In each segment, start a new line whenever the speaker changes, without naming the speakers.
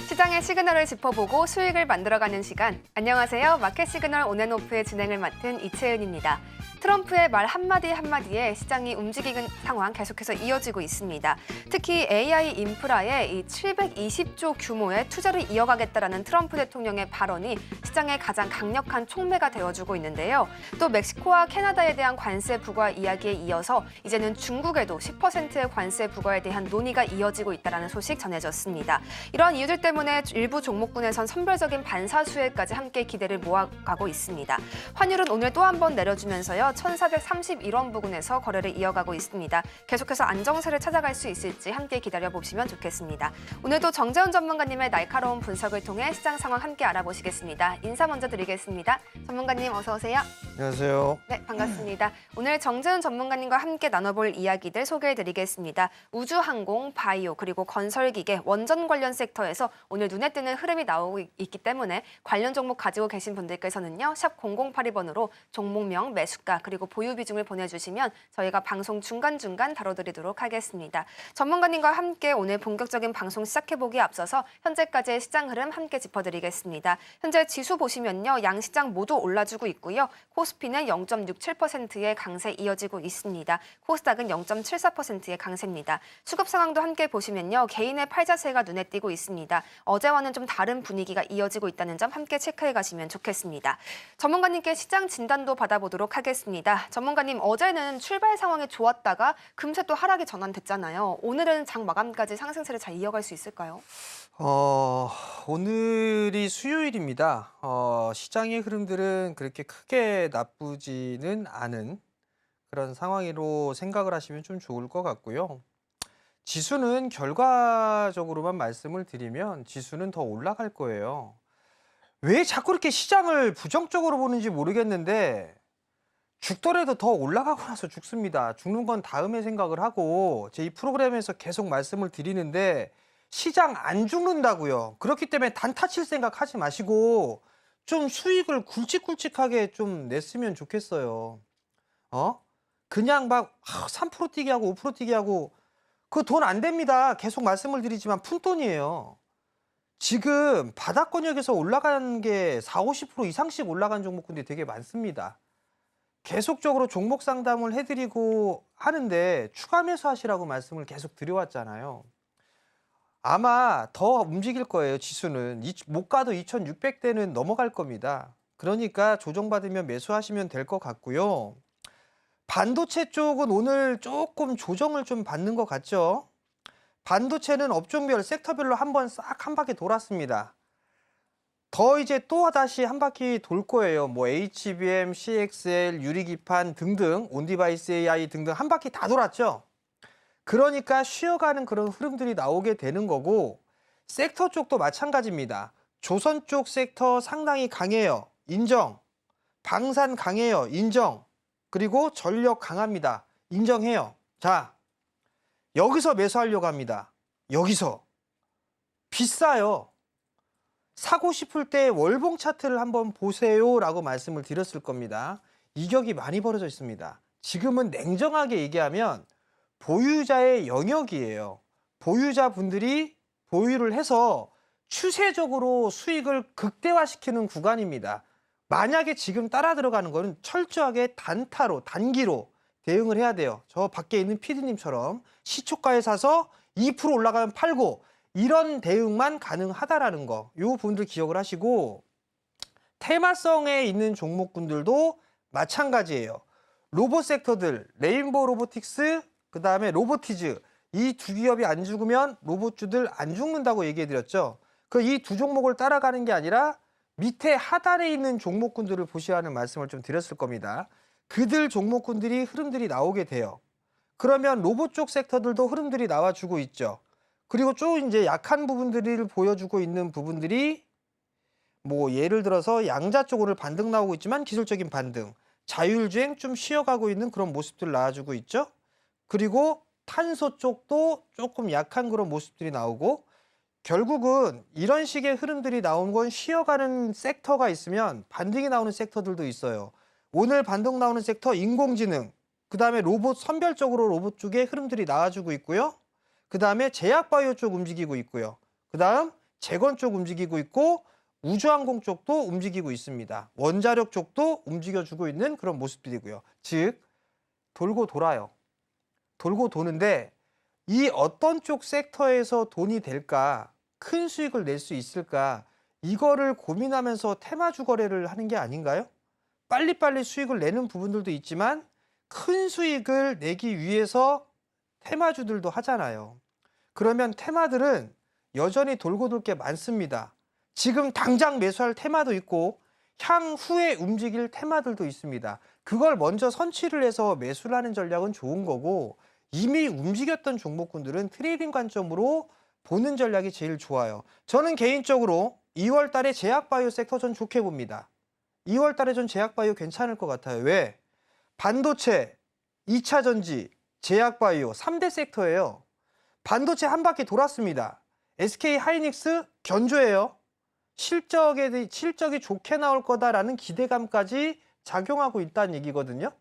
시장의 시그널을 짚어보고 수익을 만들어가는 시간. 안녕하세요. 마켓 시그널 온앤오프의 진행을 맡은 이채은입니다. 트럼프의 말 한마디 한마디에 시장이 움직이는 상황 계속해서 이어지고 있습니다. 특히 AI 인프라에 이 720조 규모의 투자를 이어가겠다라는 트럼프 대통령의 발언이 시장의 가장 강력한 촉매가 되어주고 있는데요. 또 멕시코와 캐나다에 대한 관세 부과 이야기에 이어서 이제는 중국에도 10%의 관세 부과에 대한 논의가 이어지고 있다는 소식 전해졌습니다. 이러한 이유들 때문에 일부 종목군에선 선별적인 반사 수혜까지 함께 기대를 모아가고 있습니다. 환율은 오늘 또 한 번 내려주면서요. 1,431원 부근에서 거래를 이어가고 있습니다. 계속해서 안정세를 찾아갈 수 있을지 함께 기다려보시면 좋겠습니다. 오늘도 정재훈 전문가님의 날카로운 분석을 통해 시장 상황 함께 알아보시겠습니다. 인사 먼저 드리겠습니다. 전문가님 어서 오세요.
안녕하세요.
네, 반갑습니다. 오늘 정재훈 전문가님과 함께 나눠볼 이야기들 소개해드리겠습니다. 우주항공, 바이오, 그리고 건설기계, 원전 관련 섹터에서 오늘 눈에 띄는 흐름이 나오고 있기 때문에 관련 종목 가지고 계신 분들께서는요. 샵 0082번으로 종목명, 매수가, 그리고 보유 비중을 보내주시면 저희가 방송 중간중간 다뤄드리도록 하겠습니다. 전문가님과 함께 오늘 본격적인 방송 시작해보기에 앞서서 현재까지의 시장 흐름 함께 짚어드리겠습니다. 현재 지수 보시면요. 양시장 모두 올라주고 있고요. 코스피는 0.67%의 강세 이어지고 있습니다. 코스닥은 0.74%의 강세입니다. 수급 상황도 함께 보시면요. 개인의 팔자세가 눈에 띄고 있습니다. 어제와는 좀 다른 분위기가 이어지고 있다는 점 함께 체크해 가시면 좋겠습니다. 전문가님께 시장 진단도 받아보도록 하겠습니다. 전문가님, 어제는 출발 상황이 좋았다가 금세 또 하락이 전환됐잖아요. 오늘은 장 마감까지 상승세를 잘 이어갈 수 있을까요?
오늘이 수요일입니다. 시장의 흐름들은 그렇게 크게 나쁘지는 않은 그런 상황으로 생각을 하시면 좀 좋을 것 같고요. 지수는 결과적으로만 말씀을 드리면 지수는 더 올라갈 거예요. 왜 자꾸 이렇게 시장을 부정적으로 보는지 모르겠는데 죽더라도 더 올라가고 나서 죽습니다. 죽는 건 다음에 생각을 하고 제 이 프로그램에서 계속 말씀을 드리는데 시장 안 죽는다고요. 그렇기 때문에 단타 칠 생각 하지 마시고 좀 수익을 굵직굵직하게 좀 냈으면 좋겠어요. 그냥 막 3% 뛰기 하고 5% 뛰기 하고 그 돈 안 됩니다. 계속 말씀을 드리지만 푼돈이에요. 지금 바닥권역에서 올라간 게 40, 50% 이상씩 올라간 종목군들이 되게 많습니다. 계속적으로 종목 상담을 해드리고 하는데 추가 매수하시라고 말씀을 계속 드려왔잖아요. 아마 더 움직일 거예요. 지수는 못 가도 2600대는 넘어갈 겁니다. 그러니까 조정받으면 매수하시면 될 것 같고요. 반도체 쪽은 오늘 조금 조정을 좀 받는 것 같죠. 반도체는 업종별 섹터별로 한번 싹 한 바퀴 돌았습니다. 더 이제 또 다시 한 바퀴 돌 거예요. 뭐 HBM, CXL, 유리기판 등등, 온디바이스 AI 등등 한 바퀴 다 돌았죠. 그러니까 쉬어가는 그런 흐름들이 나오게 되는 거고, 섹터 쪽도 마찬가지입니다. 조선 쪽 섹터 상당히 강해요. 인정. 방산 강해요. 인정. 그리고 전력 강합니다. 인정해요. 자, 여기서 매수하려고 합니다. 여기서. 비싸요. 사고 싶을 때 월봉 차트를 한번 보세요 라고 말씀을 드렸을 겁니다. 이격이 많이 벌어져 있습니다. 지금은 냉정하게 얘기하면 보유자의 영역이에요. 보유자분들이 보유를 해서 추세적으로 수익을 극대화시키는 구간입니다. 만약에 지금 따라 들어가는 거는 철저하게 단타로, 단기로 대응을 해야 돼요. 저 밖에 있는 PD님처럼 시초가에 사서 2% 올라가면 팔고 이런 대응만 가능하다라는 거. 요 분들 기억을 하시고, 테마성에 있는 종목군들도 마찬가지예요. 로봇 섹터들, 레인보우 로보틱스, 그 다음에 로보티즈, 이 두 기업이 안 죽으면 로봇주들 안 죽는다고 얘기해 드렸죠. 그 이 두 종목을 따라가는 게 아니라 밑에 하단에 있는 종목군들을 보셔야 하는 말씀을 좀 드렸을 겁니다. 그들 종목군들이 흐름들이 나오게 돼요. 그러면 로봇 쪽 섹터들도 흐름들이 나와주고 있죠. 그리고 좀 이제 약한 부분들을 보여주고 있는 부분들이 뭐 예를 들어서 양자 쪽 오늘 반등 나오고 있지만 기술적인 반등, 자율주행 좀 쉬어가고 있는 그런 모습들 나와주고 있죠. 그리고 탄소 쪽도 조금 약한 그런 모습들이 나오고, 결국은 이런 식의 흐름들이 나온 건 쉬어가는 섹터가 있으면 반등이 나오는 섹터들도 있어요. 오늘 반등 나오는 섹터 인공지능, 그 다음에 로봇, 선별적으로 로봇 쪽에 흐름들이 나와주고 있고요. 그다음에 제약바이오 쪽 움직이고 있고요. 그다음 재건 쪽 움직이고 있고 우주항공 쪽도 움직이고 있습니다. 원자력 쪽도 움직여주고 있는 그런 모습들이고요. 즉 돌고 돌아요. 돌고 도는데 이 어떤 쪽 섹터에서 돈이 될까, 큰 수익을 낼 수 있을까, 이거를 고민하면서 테마주 거래를 하는 게 아닌가요? 빨리빨리 수익을 내는 부분들도 있지만 큰 수익을 내기 위해서 테마주들도 하잖아요. 그러면 테마들은 여전히 돌고 돌 게 많습니다. 지금 당장 매수할 테마도 있고 향후에 움직일 테마들도 있습니다. 그걸 먼저 선취를 해서 매수를 하는 전략은 좋은 거고, 이미 움직였던 종목군들은 트레이딩 관점으로 보는 전략이 제일 좋아요. 저는 개인적으로 2월 달에 제약바이오 섹터 전 좋게 봅니다. 2월 달에 전 제약바이오 괜찮을 것 같아요. 왜? 반도체, 2차 전지, 제약바이오 3대 섹터예요. 반도체 한 바퀴 돌았습니다. SK 하이닉스 견조해요. 실적이 좋게 나올 거다라는 기대감까지 작용하고 있다는 얘기거든요.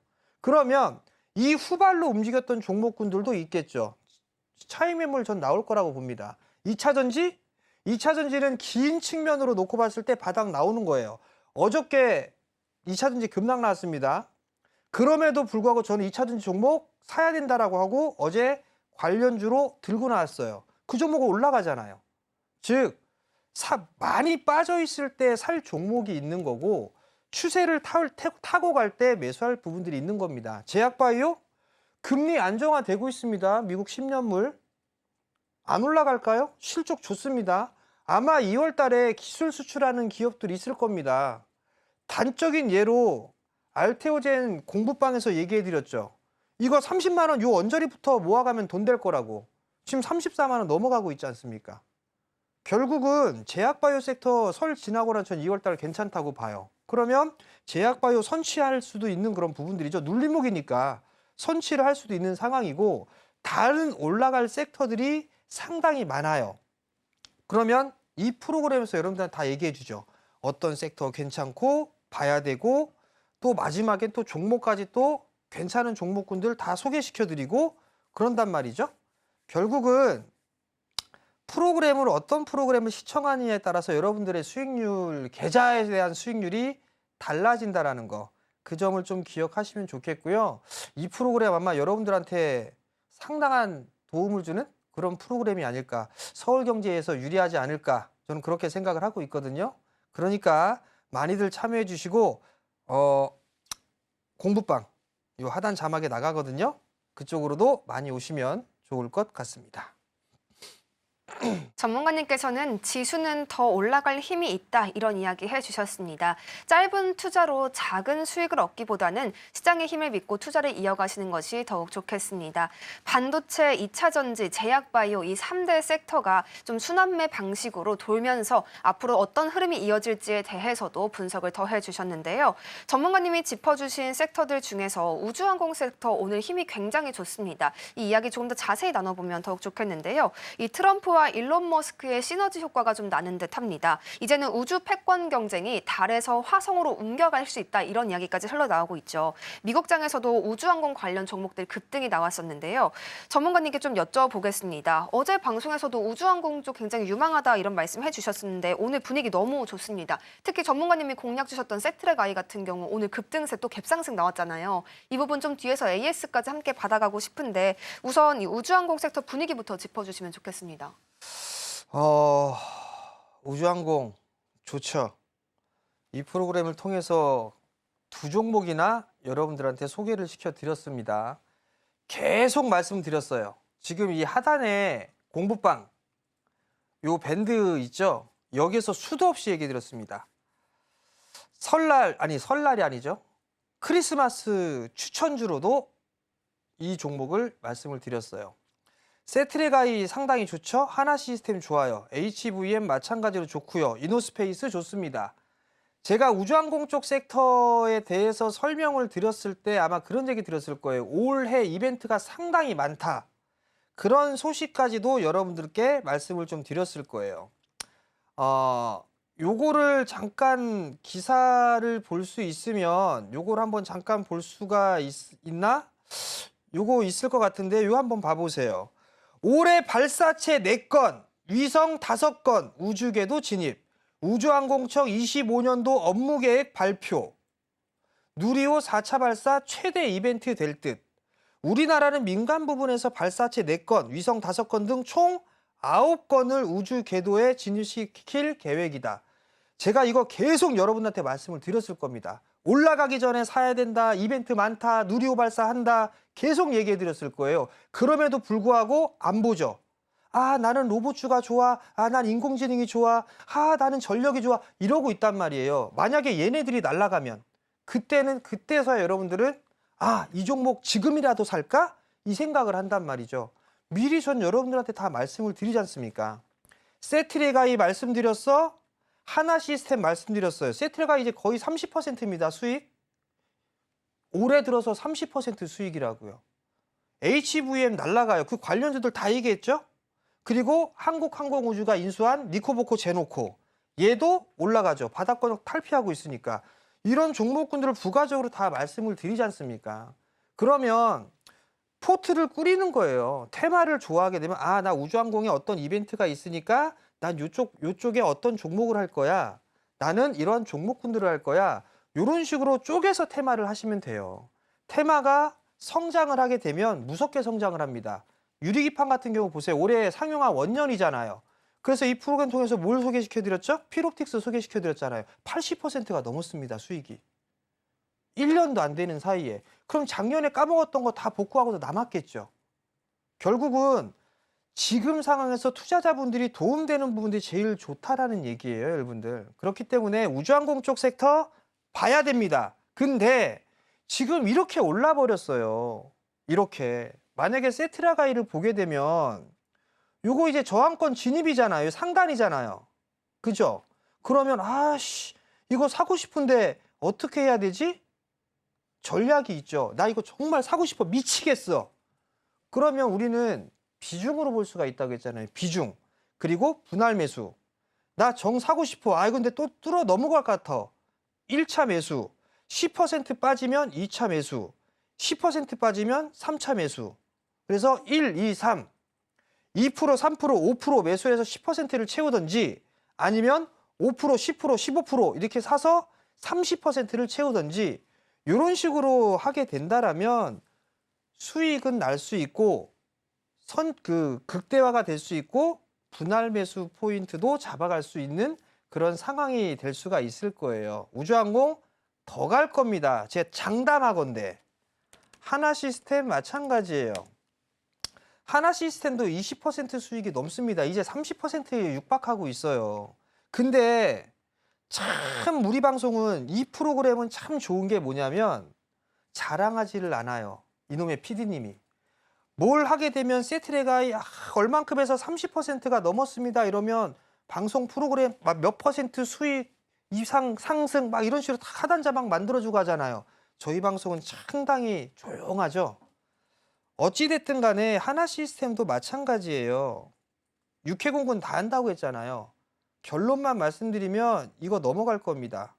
그러면 이 후발로 움직였던 종목군들도 있겠죠. 차익 매물 전 나올 거라고 봅니다. 2차 전지? 2차 전지는 긴 측면으로 놓고 봤을 때 바닥 나오는 거예요. 어저께 2차 전지 급락 나왔습니다. 그럼에도 불구하고 저는 2차 전지 종목 사야 된다라고 하고 어제 관련주로 들고 나왔어요. 그 종목은 올라가잖아요. 즉 많이 빠져 있을 때 살 종목이 있는 거고, 추세를 타고 갈 때 매수할 부분들이 있는 겁니다. 제약바이오 금리 안정화되고 있습니다. 미국 10년물 안 올라갈까요? 실적 좋습니다. 아마 2월 달에 기술 수출하는 기업들이 있을 겁니다. 단적인 예로 알테오젠 공부방에서 얘기해 드렸죠. 이거 30만 원 요 언저리부터 모아가면 돈 될 거라고. 지금 34만 원 넘어가고 있지 않습니까? 결국은 제약바이오 섹터 설 지나고 나서 전 2월 달 괜찮다고 봐요. 그러면 제약바이오 선취할 수도 있는 그런 부분들이죠. 눌림목이니까 선취를 할 수도 있는 상황이고, 다른 올라갈 섹터들이 상당히 많아요. 그러면 이 프로그램에서 여러분들한테 다 얘기해 주죠. 어떤 섹터 괜찮고 봐야 되고, 또 마지막엔 또 종목까지 또 괜찮은 종목군들 다 소개시켜 드리고 그런단 말이죠. 결국은 프로그램을 어떤 프로그램을 시청하느냐에 따라서 여러분들의 수익률, 계좌에 대한 수익률이 달라진다라는 거, 그 점을 좀 기억하시면 좋겠고요. 이 프로그램 아마 여러분들한테 상당한 도움을 주는 그런 프로그램이 아닐까, 서울경제에서 유리하지 않을까, 저는 그렇게 생각을 하고 있거든요. 그러니까 많이들 참여해 주시고, 공부방 요 하단 자막에 나가거든요. 그쪽으로도 많이 오시면 좋을 것 같습니다.
전문가님께서는 지수는 더 올라갈 힘이 있다 이런 이야기 해주셨습니다. 짧은 투자로 작은 수익을 얻기보다는 시장의 힘을 믿고 투자를 이어가시는 것이 더욱 좋겠습니다. 반도체, 2차 전지, 제약바이오 이 3대 섹터가 좀 순환매 방식으로 돌면서 앞으로 어떤 흐름이 이어질지에 대해서도 분석을 더 해주셨는데요. 전문가님이 짚어주신 섹터들 중에서 우주항공 섹터 오늘 힘이 굉장히 좋습니다. 이 이야기 조금 더 자세히 나눠보면 더욱 좋겠는데요. 이 트럼프와 일론 머스크의 시너지 효과가 좀 나는 듯합니다. 이제는 우주 패권 경쟁이 달에서 화성으로 옮겨갈 수 있다 이런 이야기까지 흘러나오고 있죠. 미국장에서도 우주항공 관련 종목들 급등이 나왔었는데요. 전문가님께 좀 여쭤보겠습니다. 어제 방송에서도 우주항공 쪽 굉장히 유망하다 이런 말씀 해주셨었는데 오늘 분위기 너무 좋습니다. 특히 전문가님이 공략 주셨던 세트랙 아이 같은 경우 오늘 급등세 또 갭상승 나왔잖아요. 이 부분 좀 뒤에서 AS까지 함께 받아가고 싶은데 우선 이 우주항공 섹터 분위기부터 짚어주시면 좋겠습니다.
우주항공 좋죠. 이 프로그램을 통해서 두 종목이나 여러분들한테 소개를 시켜드렸습니다. 계속 말씀드렸어요. 지금 이 하단에 공부방 요 밴드 있죠? 여기서 수도 없이 얘기 드렸습니다. 설날이 아니죠. 크리스마스 추천주로도 이 종목을 말씀을 드렸어요. 세트랙아이 상당히 좋죠. 하나 시스템 좋아요. HVM 마찬가지로 좋고요. 이노스페이스 좋습니다. 제가 우주항공 쪽 섹터에 대해서 설명을 드렸을 때 아마 그런 얘기 드렸을 거예요. 올해 이벤트가 상당히 많다. 그런 소식까지도 여러분들께 말씀을 좀 드렸을 거예요. 요거를 잠깐 기사를 볼 수 있으면 요걸 한번 잠깐 볼 수가 있나? 요거 있을 것 같은데 요 한번 봐보세요. 올해 발사체 4건, 위성 5건, 우주궤도 진입, 우주항공청 25년도 업무계획 발표, 누리호 4차 발사 최대 이벤트 될 듯. 우리나라는 민간 부분에서 발사체 4건, 위성 5건 등 총 9건을 우주 궤도에 진입시킬 계획이다. 제가 이거 계속 여러분한테 말씀을 드렸을 겁니다. 올라가기 전에 사야 된다, 이벤트 많다, 누리호 발사한다 계속 얘기해 드렸을 거예요. 그럼에도 불구하고 안 보죠. 아, 나는 로봇주가 좋아. 아, 난 인공지능이 좋아. 아, 나는 전력이 좋아. 이러고 있단 말이에요. 만약에 얘네들이 날아가면 그때는 그때서야 여러분들은 아, 이 종목 지금이라도 살까? 이 생각을 한단 말이죠. 미리 전 여러분들한테 다 말씀을 드리지 않습니까? 세트레가이 말씀드렸어? 하나 시스템 말씀드렸어요. 세트레가 이제 거의 30%입니다. 수익. 올해 들어서 30% 수익이라고요. HVM 날라가요. 그 관련주들 다 얘기했죠? 그리고 한국항공우주가 인수한 니코보코 제노코. 얘도 올라가죠. 바닥권 탈피하고 있으니까. 이런 종목군들을 부가적으로 다 말씀을 드리지 않습니까? 그러면 포트를 꾸리는 거예요. 테마를 좋아하게 되면 아, 나 우주항공에 어떤 이벤트가 있으니까 난 요쪽에 어떤 종목을 할 거야. 나는 이런 종목군들을 할 거야. 이런 식으로 쪼개서 테마를 하시면 돼요. 테마가 성장을 하게 되면 무섭게 성장을 합니다. 유리기판 같은 경우 보세요. 올해 상용화 원년이잖아요. 그래서 이 프로그램 통해서 뭘 소개시켜드렸죠? 피롭틱스 소개시켜드렸잖아요. 80%가 넘었습니다. 수익이. 1년도 안 되는 사이에. 그럼 작년에 까먹었던 거 다 복구하고도 남았겠죠. 결국은 지금 상황에서 투자자분들이 도움되는 부분들이 제일 좋다라는 얘기예요, 여러분들. 그렇기 때문에 우주항공 쪽 섹터 봐야 됩니다. 근데 지금 이렇게 올라 버렸어요. 이렇게. 만약에 세트라가이를 보게 되면 요거 이제 저항권 진입이잖아요. 상단이잖아요. 그죠? 그러면 아씨 이거 사고 싶은데 어떻게 해야 되지? 전략이 있죠. 나 이거 정말 사고 싶어 미치겠어. 그러면 우리는 비중으로 볼 수가 있다고 했잖아요. 비중. 그리고 분할 매수. 나 정 사고 싶어. 아 근데 또 뚫어 넘어갈 것 같아. 1차 매수. 10% 빠지면 2차 매수. 10% 빠지면 3차 매수. 그래서 1, 2, 3. 2%, 3%, 5% 매수해서 10%를 채우든지 아니면 5%, 10%, 15% 이렇게 사서 30%를 채우든지 이런 식으로 하게 된다라면 수익은 날 수 있고 극대화가 될 수 있고 분할 매수 포인트도 잡아갈 수 있는 그런 상황이 될 수가 있을 거예요. 우주항공 더 갈 겁니다. 제가 장담하건대. 하나 시스템 마찬가지예요. 하나 시스템도 20% 수익이 넘습니다. 이제 30%에 육박하고 있어요. 근데 참 우리 방송은 이 프로그램은 참 좋은 게 뭐냐면 자랑하지를 않아요. 이놈의 PD님이. 뭘 하게 되면 세트레가 얼만큼 해서 30%가 넘었습니다. 이러면 방송 프로그램 막 몇 퍼센트 수익 이상 상승 막 이런 식으로 다 하단 자막 만들어주고 하잖아요. 저희 방송은 상당히 조용하죠. 어찌됐든 간에 하나 시스템도 마찬가지예요. 육해공군 다 한다고 했잖아요. 결론만 말씀드리면 이거 넘어갈 겁니다.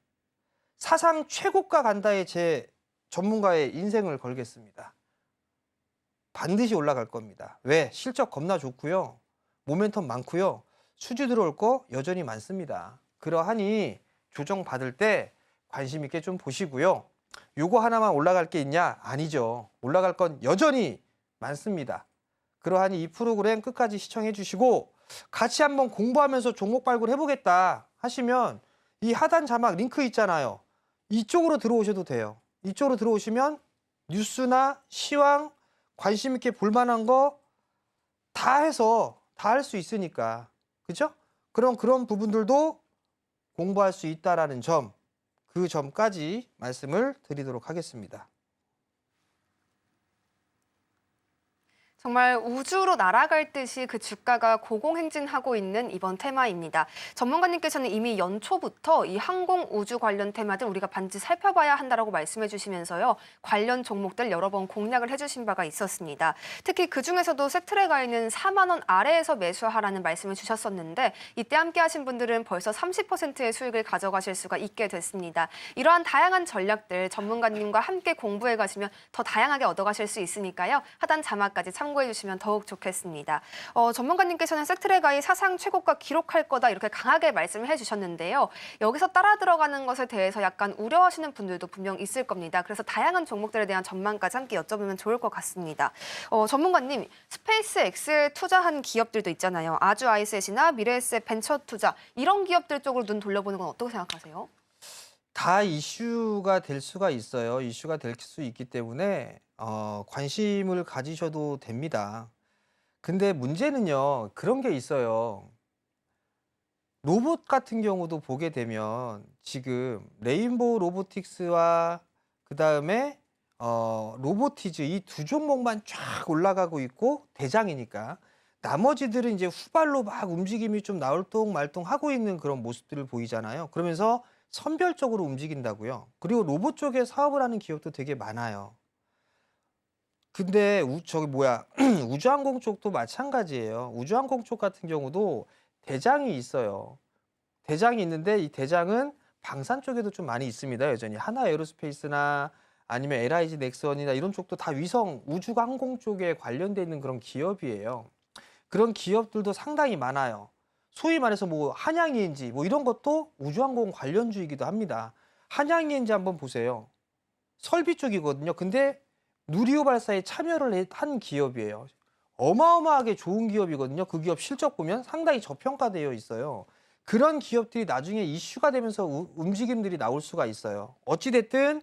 사상 최고가 간다에 제 전문가의 인생을 걸겠습니다. 반드시 올라갈 겁니다. 왜? 실적 겁나 좋고요. 모멘텀 많고요. 수주 들어올 거 여전히 많습니다. 그러하니 조정 받을 때 관심 있게 좀 보시고요. 요거 하나만 올라갈 게 있냐? 아니죠. 올라갈 건 여전히 많습니다. 그러하니 이 프로그램 끝까지 시청해 주시고 같이 한번 공부하면서 종목 발굴해 보겠다 하시면 이 하단 자막 링크 있잖아요. 이쪽으로 들어오셔도 돼요. 이쪽으로 들어오시면 뉴스나 시황 관심 있게 볼 만한 거 다 해서 다 할 수 있으니까. 그죠? 그럼 그런 부분들도 공부할 수 있다라는 점, 그 점까지 말씀을 드리도록 하겠습니다.
정말 우주로 날아갈 듯이 그 주가가 고공행진하고 있는 이번 테마입니다. 전문가님께서는 이미 연초부터 이 항공 우주 관련 테마들 우리가 반드시 살펴봐야 한다라고 말씀해 주시면서요. 관련 종목들 여러 번 공략을 해주신 바가 있었습니다. 특히 그중에서도 세트레가이는 4만 원 아래에서 매수하라는 말씀을 주셨었는데 이때 함께 하신 분들은 벌써 30%의 수익을 가져가실 수가 있게 됐습니다. 이러한 다양한 전략들 전문가님과 함께 공부해 가시면 더 다양하게 얻어가실 수 있으니까요. 하단 자막까지 참고 참고해 주시면 더욱 좋겠습니다. 전문가님께서는 섹트레가이 사상 최고가 기록할 거다 이렇게 강하게 말씀을 해주셨는데요. 여기서 따라 들어가는 것에 대해서 약간 우려하시는 분들도 분명 있을 겁니다. 그래서 다양한 종목들에 대한 전망까지 함께 여쭤보면 좋을 것 같습니다. 전문가님, 스페이스X에 투자한 기업들도 있잖아요. 아주아이셋이나 미래에셋 벤처 투자 이런 기업들 쪽으로 눈 돌려보는 건 어떻게 생각하세요?
다 이슈가 될 수가 있어요. 이슈가 될 수 있기 때문에 관심을 가지셔도 됩니다. 근데 문제는요, 그런 게 있어요. 로봇 같은 경우도 보게 되면 지금 레인보우 로보틱스와 그다음에 로보티즈 이 두 종목만 쫙 올라가고 있고 대장이니까 나머지들은 이제 후발로 막 움직임이 좀 나올뚱말뚱하고 있는 그런 모습들을 보이잖아요. 그러면서 선별적으로 움직인다고요. 그리고 로봇 쪽에 사업을 하는 기업도 되게 많아요. 근데 저기 뭐야 우주항공 쪽도 마찬가지예요. 우주항공 쪽 같은 경우도 대장이 있어요. 대장이 있는데 이 대장은 방산 쪽에도 좀 많이 있습니다. 여전히 하나에어로스페이스나 아니면 LIG 넥스원이나 이런 쪽도 다 위성 우주항공 쪽에 관련돼 있는 그런 기업이에요. 그런 기업들도 상당히 많아요. 소위 말해서 뭐 한양ENG 뭐 이런 것도 우주항공 관련주이기도 합니다. 한양ENG 한번 보세요. 설비 쪽이거든요. 근데 누리호 발사에 참여를 한 기업이에요. 어마어마하게 좋은 기업이거든요. 그 기업 실적 보면 상당히 저평가되어 있어요. 그런 기업들이 나중에 이슈가 되면서 움직임들이 나올 수가 있어요. 어찌됐든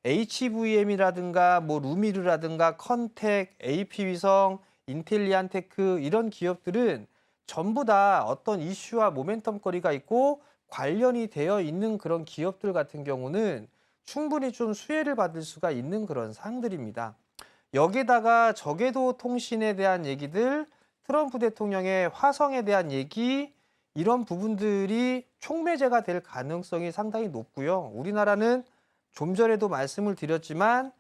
HVM이라든가 뭐 루미르라든가 컨텍, AP위성, 인텔리안테크 이런 기업들은 전부 다 어떤 이슈와 모멘텀거리가 있고 관련이 되어 있는 그런 기업들 같은 경우는 충분히 좀 수혜를 받을 수가 있는 그런 사항들입니다. 여기에다가 저궤도 통신에 대한 얘기들, 트럼프 대통령의 화성에 대한 얘기 이런 부분들이 촉매제가 될 가능성이 상당히 높고요. 우리나라는 좀 전에도 말씀을 드렸지만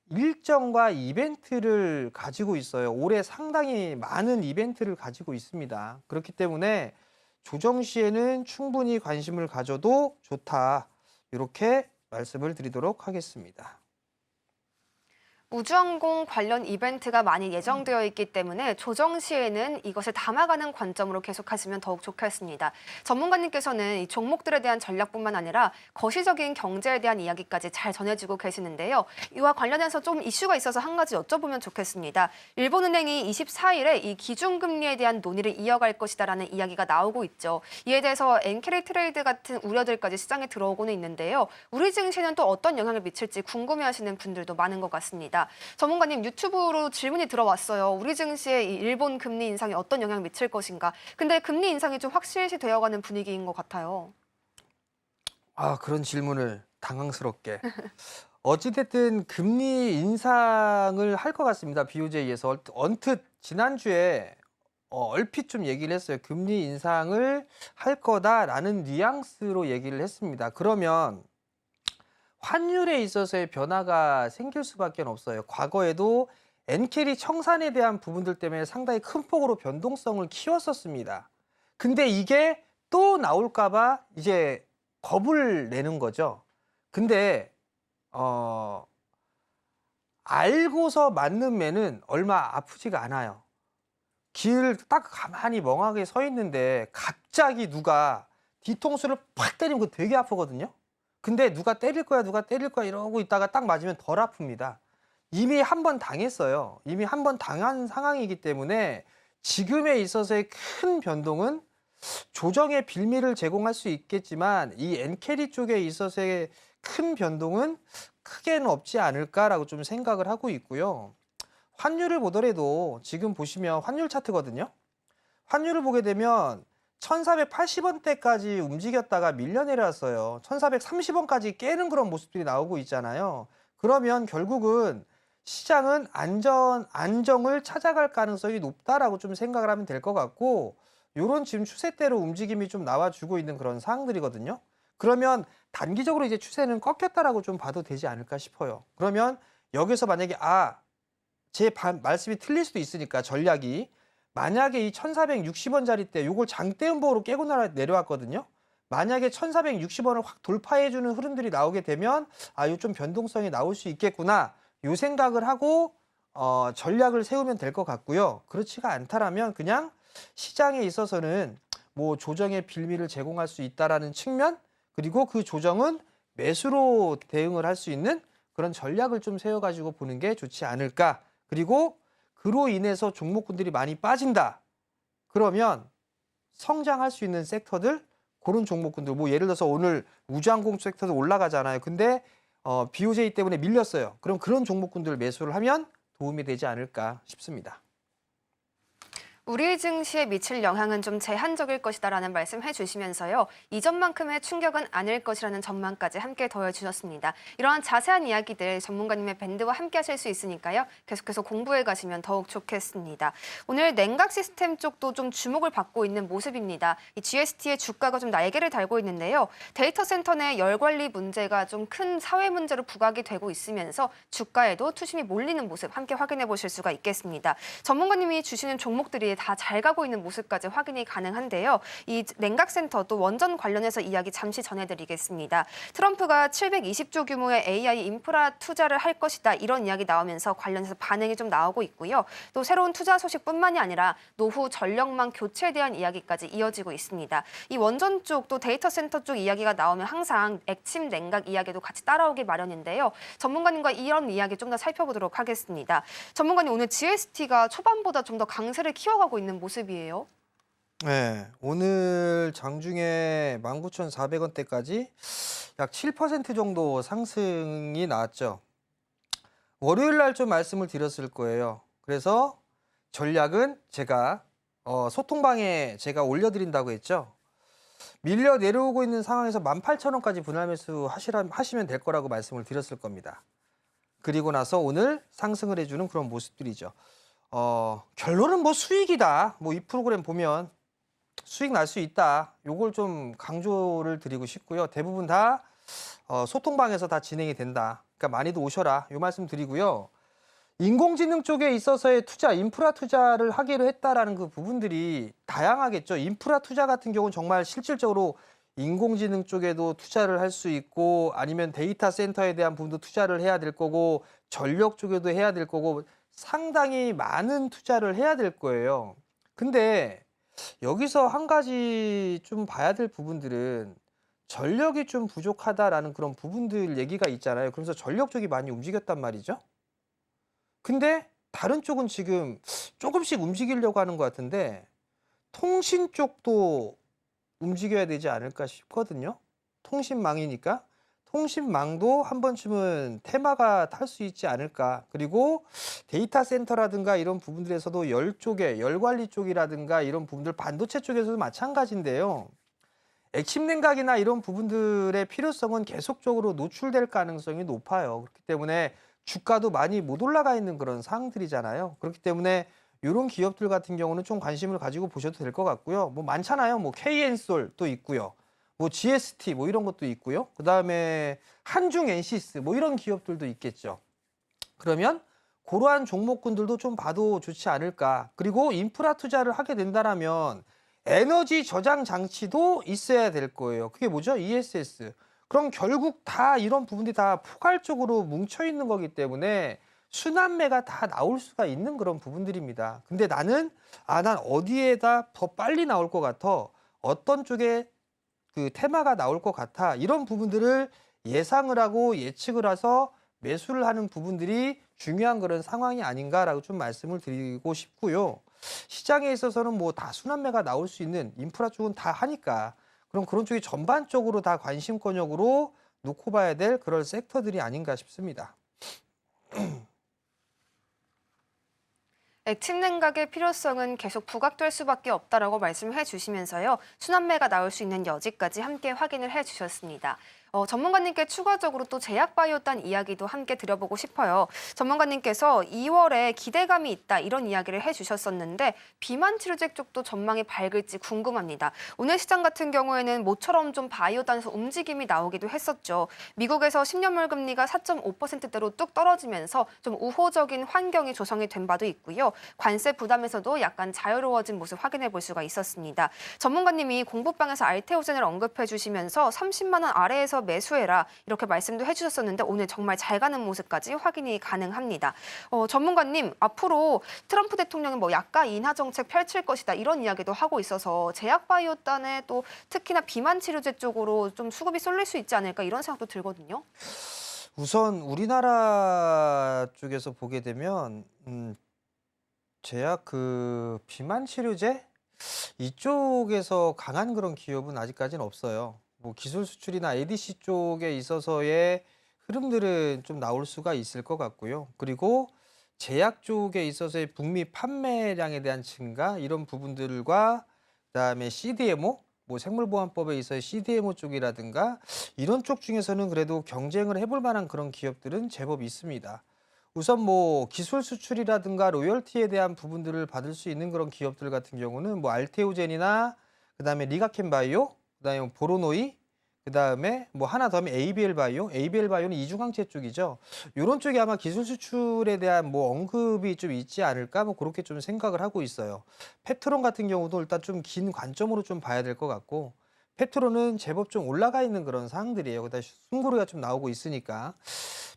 일정과 이벤트를 가지고 있어요. 올해 상당히 많은 이벤트를 가지고 있습니다. 그렇기 때문에 조정 시에는 충분히 관심을 가져도 좋다. 이렇게 말씀을 드리도록 하겠습니다.
우주항공 관련 이벤트가 많이 예정되어 있기 때문에 조정 시에는 이것을 담아가는 관점으로 계속하시면 더욱 좋겠습니다. 전문가님께서는 이 종목들에 대한 전략뿐만 아니라 거시적인 경제에 대한 이야기까지 잘 전해주고 계시는데요. 이와 관련해서 좀 이슈가 있어서 한 가지 여쭤보면 좋겠습니다. 일본은행이 24일에 이 기준금리에 대한 논의를 이어갈 것이다라는 이야기가 나오고 있죠. 이에 대해서 엔캐리 트레이드 같은 우려들까지 시장에 들어오고는 있는데요. 우리 증시는 또 어떤 영향을 미칠지 궁금해하시는 분들도 많은 것 같습니다. 전문가님, 유튜브로 질문이 들어왔어요. 우리 증시에 이 일본 금리 인상이 어떤 영향을 미칠 것인가. 근데 금리 인상이 좀 확실시 되어가는 분위기인 것 같아요.
그런 질문을 당황스럽게. 어찌됐든 금리 인상을 할 것 같습니다. BOJ에서 언뜻 지난주에 얼핏 좀 얘기를 했어요. 금리 인상을 할 거다라는 뉘앙스로 얘기를 했습니다. 그러면 환율에 있어서의 변화가 생길 수밖에 없어요. 과거에도 엔캐리 청산에 대한 부분들 때문에 상당히 큰 폭으로 변동성을 키웠었습니다. 근데 이게 또 나올까봐 이제 겁을 내는 거죠. 근데 알고서 맞는 매는 얼마 아프지가 않아요. 길 딱 가만히 멍하게 서 있는데 갑자기 누가 뒤통수를 팍 때리면 그거 되게 아프거든요. 근데 누가 때릴 거야 이러고 있다가 딱 맞으면 덜 아픕니다. 이미 한 번 당했어요. 이미 한 번 당한 상황이기 때문에 지금에 있어서의 큰 변동은 조정의 빌미를 제공할 수 있겠지만 이 엔캐리 쪽에 있어서의 큰 변동은 크게는 없지 않을까라고 좀 생각을 하고 있고요. 환율을 보더라도 지금 보시면 환율 차트거든요. 환율을 보게 되면 1480원대까지 움직였다가 밀려 내려왔어요. 1430원까지 깨는 그런 모습들이 나오고 있잖아요. 그러면 결국은 시장은 안정을 찾아갈 가능성이 높다라고 좀 생각을 하면 될 것 같고, 요런 지금 추세대로 움직임이 좀 나와주고 있는 그런 상황들이거든요. 그러면 단기적으로 이제 추세는 꺾였다라고 좀 봐도 되지 않을까 싶어요. 그러면 여기서 만약에 제 말씀이 틀릴 수도 있으니까 전략이 만약에 이 1460원짜리 때 요걸 장대음봉으로 깨고 내려왔거든요. 만약에 1460원을 확 돌파해주는 흐름들이 나오게 되면 요 좀 변동성이 나올 수 있겠구나 요 생각을 하고 전략을 세우면 될 것 같고요. 그렇지가 않다라면 그냥 시장에 있어서는 뭐 조정의 빌미를 제공할 수 있다라는 측면, 그리고 그 조정은 매수로 대응을 할 수 있는 그런 전략을 좀 세워가지고 보는 게 좋지 않을까. 그리고 그로 인해서 종목군들이 많이 빠진다. 그러면 성장할 수 있는 섹터들, 그런 종목군들, 뭐 예를 들어서 오늘 우주항공 섹터도 올라가잖아요. 근데 BOJ 때문에 밀렸어요. 그럼 그런 종목군들 매수를 하면 도움이 되지 않을까 싶습니다.
우리 증시에 미칠 영향은 좀 제한적일 것이다라는 말씀해 주시면서요. 이전만큼의 충격은 아닐 것이라는 전망까지 함께 더해주셨습니다. 이러한 자세한 이야기들 전문가님의 밴드와 함께 하실 수 있으니까요. 계속해서 공부해 가시면 더욱 좋겠습니다. 오늘 냉각 시스템 쪽도 좀 주목을 받고 있는 모습입니다. 이 GST의 주가가 좀 날개를 달고 있는데요. 데이터 센터 내 열 관리 문제가 좀 큰 사회 문제로 부각이 되고 있으면서 주가에도 투심이 몰리는 모습 함께 확인해 보실 수가 있겠습니다. 전문가님이 주시는 종목들이 다 잘 가고 있는 모습까지 확인이 가능한데요. 이 냉각센터 또 원전 관련해서 이야기 잠시 전해드리겠습니다. 트럼프가 720조 규모의 AI 인프라 투자를 할 것이다 이런 이야기 나오면서 관련해서 반응이 좀 나오고 있고요. 또 새로운 투자 소식뿐만이 아니라 노후 전력망 교체에 대한 이야기까지 이어지고 있습니다. 이 원전 쪽 또 데이터 센터 쪽 이야기가 나오면 항상 액침 냉각 이야기도 같이 따라오기 마련인데요. 전문가님과 이런 이야기 좀 더 살펴보도록 하겠습니다. 전문가님 오늘 GST가 초반보다 좀 더 강세를 키워가고 있는 모습이에요.
네, 오늘 장중에 19,400원대까지 약 7% 정도 상승이 나왔죠. 월요일 날 좀 말씀을 드렸을 거예요. 그래서 전략은 제가 소통방에 제가 올려드린다고 했죠. 밀려 내려오고 있는 상황에서 18,000원까지 분할 매수 하시면 될 거라고 말씀을 드렸을 겁니다. 그리고 나서 오늘 상승을 해주는 그런 모습들이죠. 결론은 뭐 수익이다. 뭐 이 프로그램 보면 수익 날 수 있다. 요걸 좀 강조를 드리고 싶고요. 대부분 다 소통방에서 다 진행이 된다. 그러니까 많이도 오셔라. 요 말씀 드리고요. 인공지능 쪽에 있어서의 투자, 인프라 투자를 하기로 했다라는 그 부분들이 다양하겠죠. 인프라 투자 같은 경우는 정말 실질적으로 인공지능 쪽에도 투자를 할 수 있고 아니면 데이터 센터에 대한 부분도 투자를 해야 될 거고 전력 쪽에도 해야 될 거고 상당히 많은 투자를 해야 될 거예요. 근데 여기서 한 가지 좀 봐야 될 부분들은 전력이 좀 부족하다라는 그런 부분들 얘기가 있잖아요. 그래서 전력 쪽이 많이 움직였단 말이죠. 근데 다른 쪽은 지금 조금씩 움직이려고 하는 것 같은데 통신 쪽도 움직여야 되지 않을까 싶거든요. 통신망이니까. 통신망도 한 번쯤은 테마가 탈 수 있지 않을까. 그리고 데이터 센터라든가 이런 부분들에서도 열 쪽에, 열 관리 쪽이라든가 이런 부분들 반도체 쪽에서도 마찬가지인데요. 액침 냉각이나 이런 부분들의 필요성은 계속적으로 노출될 가능성이 높아요. 그렇기 때문에 주가도 많이 못 올라가 있는 그런 상황들이잖아요. 그렇기 때문에 이런 기업들 같은 경우는 좀 관심을 가지고 보셔도 될 것 같고요. 뭐 많잖아요. 뭐 KN솔도 있고요. 뭐 GST 뭐 이런 것도 있고요. 그다음에 한중 엔시스 뭐 이런 기업들도 있겠죠. 그러면 그러한 종목군들도 좀 봐도 좋지 않을까. 그리고 인프라 투자를 하게 된다라면 에너지 저장 장치도 있어야 될 거예요. 그게 뭐죠? ESS. 그럼 결국 다 이런 부분들이 다 포괄적으로 뭉쳐 있는 거기 때문에 순환매가 다 나올 수가 있는 그런 부분들입니다. 근데 나는 난 어디에다 더 빨리 나올 것 같아. 어떤 쪽에 그 테마가 나올 것 같아. 이런 부분들을 예상을 하고 예측을 해서 매수를 하는 부분들이 중요한 그런 상황이 아닌가라고 좀 말씀을 드리고 싶고요. 시장에 있어서는 뭐 다 순환매가 나올 수 있는 인프라 쪽은 다 하니까 그럼 그런 쪽이 전반적으로 다 관심권역으로 놓고 봐야 될 그런 섹터들이 아닌가 싶습니다.
액침 냉각의 필요성은 계속 부각될 수밖에 없다라고 말씀해 주시면서요. 순환매가 나올 수 있는 여지까지 함께 확인을 해 주셨습니다. 전문가님께 추가적으로 또 제약바이오 단 이야기도 함께 드려보고 싶어요. 전문가님께서 2월에 기대감이 있다 이런 이야기를 해주셨었는데 비만 치료제 쪽도 전망이 밝을지 궁금합니다. 오늘 시장 같은 경우에는 모처럼 좀 바이오 단에서 움직임이 나오기도 했었죠. 미국에서 10년물 금리가 4.5%대로 뚝 떨어지면서 좀 우호적인 환경이 조성이 된 바도 있고요. 관세 부담에서도 약간 자유로워진 모습 확인해 볼 수가 있었습니다. 전문가님이 공부방에서 알테오젠을 언급해 주시면서 30만 원 아래에서 매수해라 이렇게 말씀도 해주셨었는데 오늘 정말 잘 가는 모습까지 확인이 가능합니다. 전문가님, 앞으로 트럼프 대통령은 뭐 약가 인하 정책 펼칠 것이다 이런 이야기도 하고 있어서 제약바이오단에 또 특히나 비만 치료제 쪽으로 좀 수급이 쏠릴 수 있지 않을까 이런 생각도 들거든요.
우선 우리나라 쪽에서 보게 되면 제약 비만 치료제 이쪽에서 강한 그런 기업은 아직까지는 없어요. 뭐 기술 수출이나 ADC 쪽에 있어서의 흐름들은 좀 나올 수가 있을 것 같고요. 그리고 제약 쪽에 있어서의 북미 판매량에 대한 증가 이런 부분들과 그다음에 CDMO 뭐 생물보안법에 있어서 CDMO 쪽이라든가 이런 쪽 중에서는 그래도 경쟁을 해볼 만한 그런 기업들은 제법 있습니다. 우선 뭐 기술 수출이라든가 로열티에 대한 부분들을 받을 수 있는 그런 기업들 같은 경우는 뭐 알테오젠이나 그다음에 리가켄 바이오, 그다음에 보로노이, 그다음에 뭐 하나 더 하면 ABL 바이오, ABL 바이오는 이중항체 쪽이죠. 이런 쪽이 아마 기술 수출에 대한 뭐 언급이 좀 있지 않을까 뭐 그렇게 좀 생각을 하고 있어요. 페트론 같은 경우도 일단 좀 긴 관점으로 좀 봐야 될 것 같고 페트론은 제법 좀 올라가 있는 그런 상황들이에요. 그다음 숨고르기가 좀 나오고 있으니까.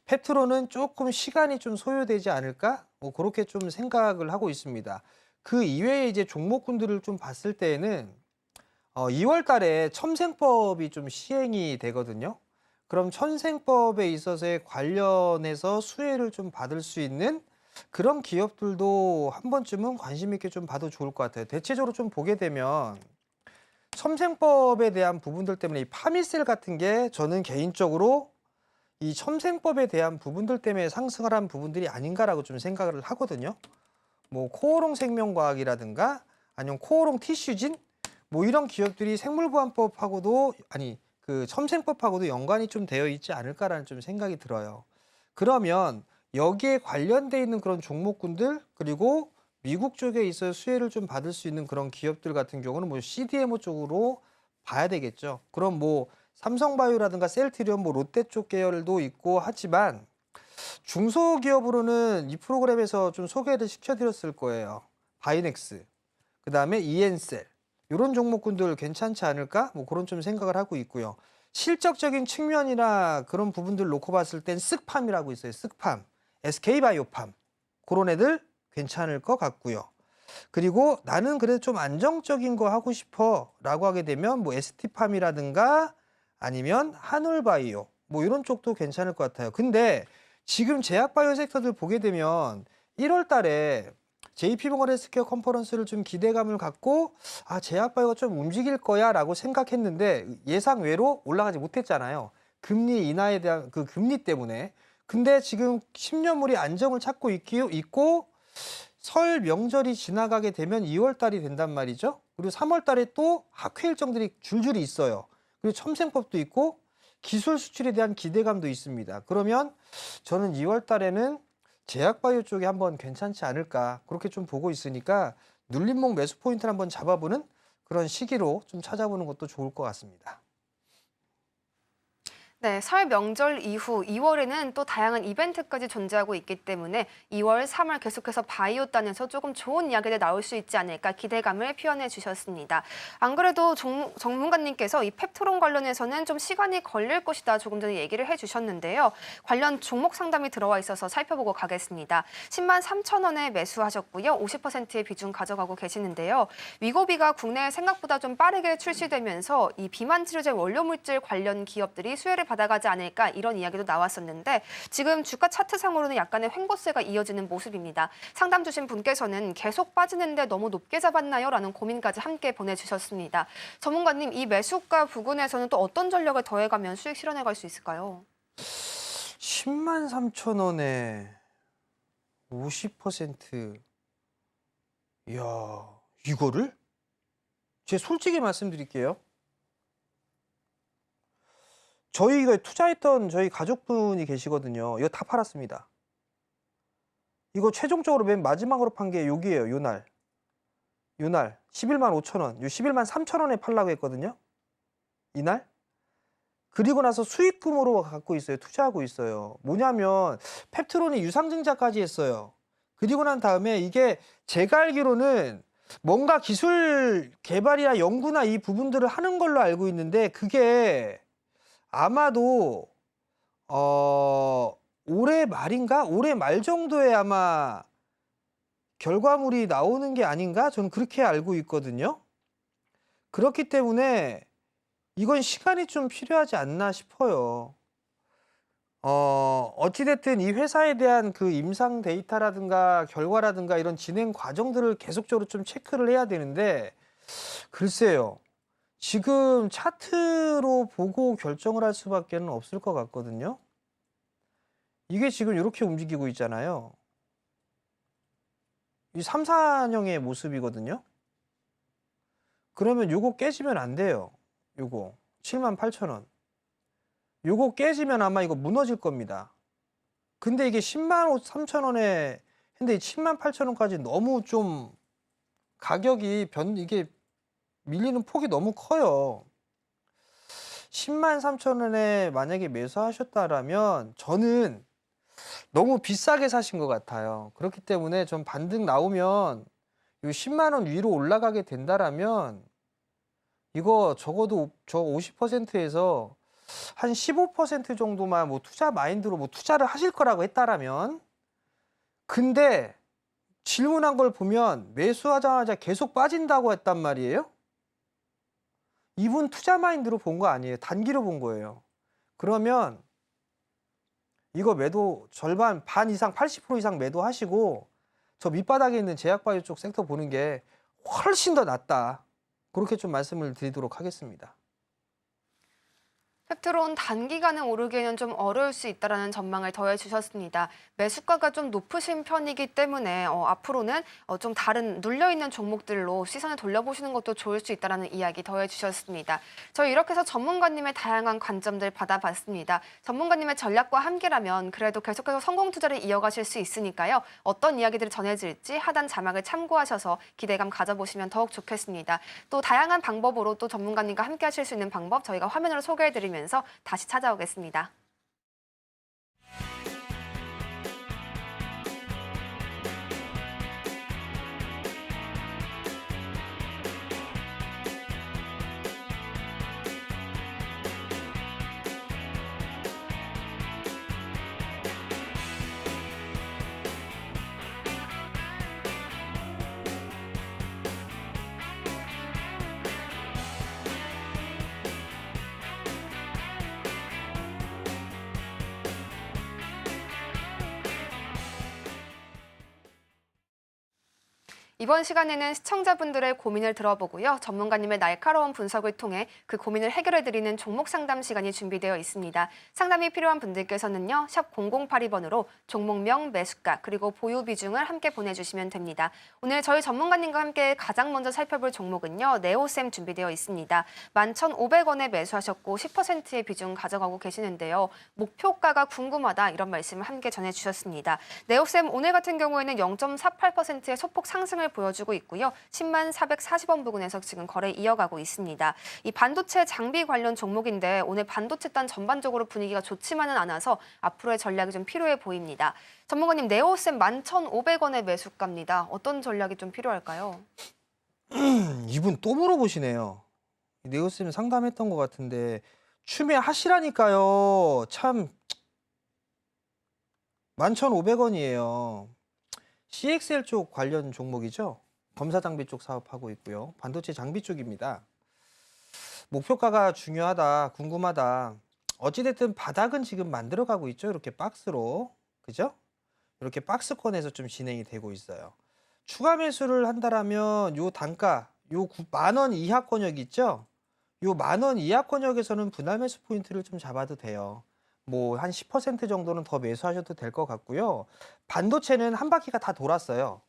페트로는 조금 시간이 좀 소요되지 않을까? 뭐 그렇게 좀 생각을 하고 있습니다. 그 이외에 이제 종목군들을 좀 봤을 때에는 2월 달에 첨생법이 좀 시행이 되거든요. 그럼 첨생법에 있어서의 관련해서 수혜를 좀 받을 수 있는 그런 기업들도 한 번쯤은 관심 있게 좀 봐도 좋을 것 같아요. 대체적으로 좀 보게 되면 첨생법에 대한 부분들 때문에 이 파미셀 같은 게 저는 개인적으로 이 첨생법에 대한 부분들 때문에 상승을 한 부분들이 아닌가라고 좀 생각을 하거든요. 뭐 코오롱 생명과학이라든가 아니면 코오롱 티슈진 뭐 이런 기업들이 생물보안법하고도 그 첨생법하고도 연관이 좀 되어 있지 않을까라는 좀 생각이 들어요. 그러면 여기에 관련돼 있는 그런 종목군들 그리고 미국 쪽에 있어 수혜를 좀 받을 수 있는 그런 기업들 같은 경우는 뭐 CDMO 쪽으로 봐야 되겠죠. 그럼 뭐 삼성바이오라든가 셀트리온, 뭐 롯데 쪽 계열도 있고 하지만 중소기업으로는 이 프로그램에서 좀 소개를 시켜드렸을 거예요. 바이넥스, 그 다음에 이엔셀 이런 종목군들 괜찮지 않을까? 뭐 그런 좀 생각을 하고 있고요. 실적적인 측면이나 그런 부분들 놓고 봤을 땐 쓱팜이라고 있어요. 쓱팜, SK바이오팜 그런 애들 괜찮을 것 같고요. 그리고 나는 그래도 좀 안정적인 거 하고 싶어 라고 하게 되면 뭐 ST팜이라든가 아니면 한울바이오 뭐 이런 쪽도 괜찮을 것 같아요. 근데 지금 제약바이오 섹터들 보게 되면 1월 달에 JP모건 헬스케어 컨퍼런스를 좀 기대감을 갖고 제약바이오가 좀 움직일 거야 라고 생각했는데 예상 외로 올라가지 못했잖아요. 금리 인하에 대한 그 금리 때문에. 근데 지금 10년물이 안정을 찾고 있고 설 명절이 지나가게 되면 2월 달이 된단 말이죠. 그리고 3월 달에 또 학회 일정들이 줄줄이 있어요. 그리고 첨생법도 있고 기술 수출에 대한 기대감도 있습니다. 그러면 저는 2월 달에는 제약바이오 쪽이 한번 괜찮지 않을까 그렇게 좀 보고 있으니까 눌림목 매수 포인트를 한번 잡아보는 그런 시기로 좀 찾아보는 것도 좋을 것 같습니다.
네, 설 명절 이후 2월에는 또 다양한 이벤트까지 존재하고 있기 때문에 2월, 3월 계속해서 바이오단에서 조금 좋은 이야기들 나올 수 있지 않을까 기대감을 표현해 주셨습니다. 안 그래도 전문가님께서 이 펩토론 관련해서는 좀 시간이 걸릴 것이다 조금 전에 얘기를 해주셨는데요. 관련 종목 상담이 들어와 있어서 살펴보고 가겠습니다. 10만 3천 원에 매수하셨고요. 50%의 비중 가져가고 계시는데요. 위고비가 국내에 생각보다 좀 빠르게 출시되면서 이 비만 치료제 원료 물질 관련 기업들이 수혜를 받아가지 않을까 이런 이야기도 나왔었는데 지금 주가 차트상으로는 약간의 횡보세가 이어지는 모습입니다. 상담 주신 분께서는 계속 빠지는데 너무 높게 잡았나요? 라는 고민까지 함께 보내주셨습니다. 전문가님, 이 매수가 부근에서는 또 어떤 전략을 더해가면 수익 실현해갈 수 있을까요?
10만 3천 원에 50%. 이야, 이거를? 제가 솔직히 말씀드릴게요. 저희가 투자했던 저희 가족분이 계시거든요. 이거 다 팔았습니다. 이거 최종적으로 맨 마지막으로 판 게 여기예요. 요날 11만 5천 원, 요 11만 3천 원에 팔라고 했거든요. 이날. 그리고 나서 수익금으로 갖고 있어요. 투자하고 있어요. 뭐냐면 펩트론이 유상증자까지 했어요. 그리고 난 다음에 이게 제가 알기로는 뭔가 기술 개발이나 연구나 이 부분들을 하는 걸로 알고 있는데 그게 아마도 올해 말인가? 올해 말 정도에 아마 결과물이 나오는 게 아닌가? 저는 그렇게 알고 있거든요. 그렇기 때문에 이건 시간이 좀 필요하지 않나 싶어요. 어찌됐든 이 회사에 대한 그 임상 데이터라든가 결과라든가 이런 진행 과정들을 계속적으로 좀 체크를 해야 되는데, 글쎄요. 지금 차트로 보고 결정을 할 수밖에는 없을 것 같거든요. 이게 지금 이렇게 움직이고 있잖아요. 이 3, 4년의 모습이거든요. 그러면 요거 깨지면 안 돼요. 요거 78,000원. 요거 깨지면 아마 이거 무너질 겁니다. 근데 이게 10만 3천원에 근데 78,000원까지 너무 좀 가격이 이게 밀리는 폭이 너무 커요. 10만 3천원에 만약에 매수하셨다라면 저는 너무 비싸게 사신 것 같아요. 그렇기 때문에 좀 반등 나오면 요 10만 원 위로 올라가게 된다라면 이거 적어도 저 50%에서 한 15% 정도만 뭐 투자 마인드로 뭐 투자를 하실 거라고 했다라면, 근데 질문한 걸 보면 매수하자마자 계속 빠진다고 했단 말이에요. 이분 투자 마인드로 본 거 아니에요. 단기로 본 거예요. 그러면 이거 매도 절반 반 이상 80% 이상 매도하시고 저 밑바닥에 있는 제약바이오 쪽 섹터 보는 게 훨씬 더 낫다. 그렇게 좀 말씀을 드리도록 하겠습니다.
팩트론 단기간에 오르기에는 좀 어려울 수 있다라는 전망을 더해주셨습니다. 매수가가 좀 높으신 편이기 때문에 앞으로는 좀 다른 눌려있는 종목들로 시선을 돌려보시는 것도 좋을 수 있다라는 이야기 더해주셨습니다. 저희 이렇게 해서 전문가님의 다양한 관점들 받아봤습니다. 전문가님의 전략과 함께라면 그래도 계속해서 성공 투자를 이어가실 수 있으니까요. 어떤 이야기들을 전해질지 하단 자막을 참고하셔서 기대감 가져보시면 더욱 좋겠습니다. 또 다양한 방법으로 또 전문가님과 함께 하실 수 있는 방법 저희가 화면으로 소개해드리면서 다시 찾아오겠습니다. 이번 시간에는 시청자분들의 고민을 들어보고요. 전문가님의 날카로운 분석을 통해 그 고민을 해결해드리는 종목 상담 시간이 준비되어 있습니다. 상담이 필요한 분들께서는요. 샵 0082번으로 종목명, 매수가, 그리고 보유 비중을 함께 보내주시면 됩니다. 오늘 저희 전문가님과 함께 가장 먼저 살펴볼 종목은요. 네오셈 준비되어 있습니다. 11,500원에 매수하셨고 10%의 비중 가져가고 계시는데요. 목표가가 궁금하다 이런 말씀을 함께 전해주셨습니다. 네오셈 오늘 같은 경우에는 0.48%의 소폭 상승을 보여주고 있고요. 10만 440원 부근에서 지금 거래 이어가고 있습니다. 이 반도체 장비 관련 종목인데 오늘 반도체 단 전반적으로 분위기가 좋지만은 않아서 앞으로의 전략이 좀 필요해 보입니다. 전문가님, 네오셈 11,500원의 매수가입니다. 어떤 전략이 좀 필요할까요?
이분 또 물어보시네요. 네오셈 상담했던 것 같은데 추매하시라니까요. 참 11,500원이에요. CXL 쪽 관련 종목이죠. 검사 장비 쪽 사업하고 있고요. 반도체 장비 쪽입니다. 목표가가 중요하다, 궁금하다. 어찌됐든 바닥은 지금 만들어가고 있죠. 이렇게 박스로. 그죠? 이렇게 박스권에서 좀 진행이 되고 있어요. 추가 매수를 한다라면 요 단가, 요 10,000원 이하 권역 있죠? 요 10,000원 이하 권역에서는 분할 매수 포인트를 좀 잡아도 돼요. 뭐 한 10% 정도는 더 매수하셔도 될 것 같고요. 반도체는 한 바퀴가 다 돌았어요.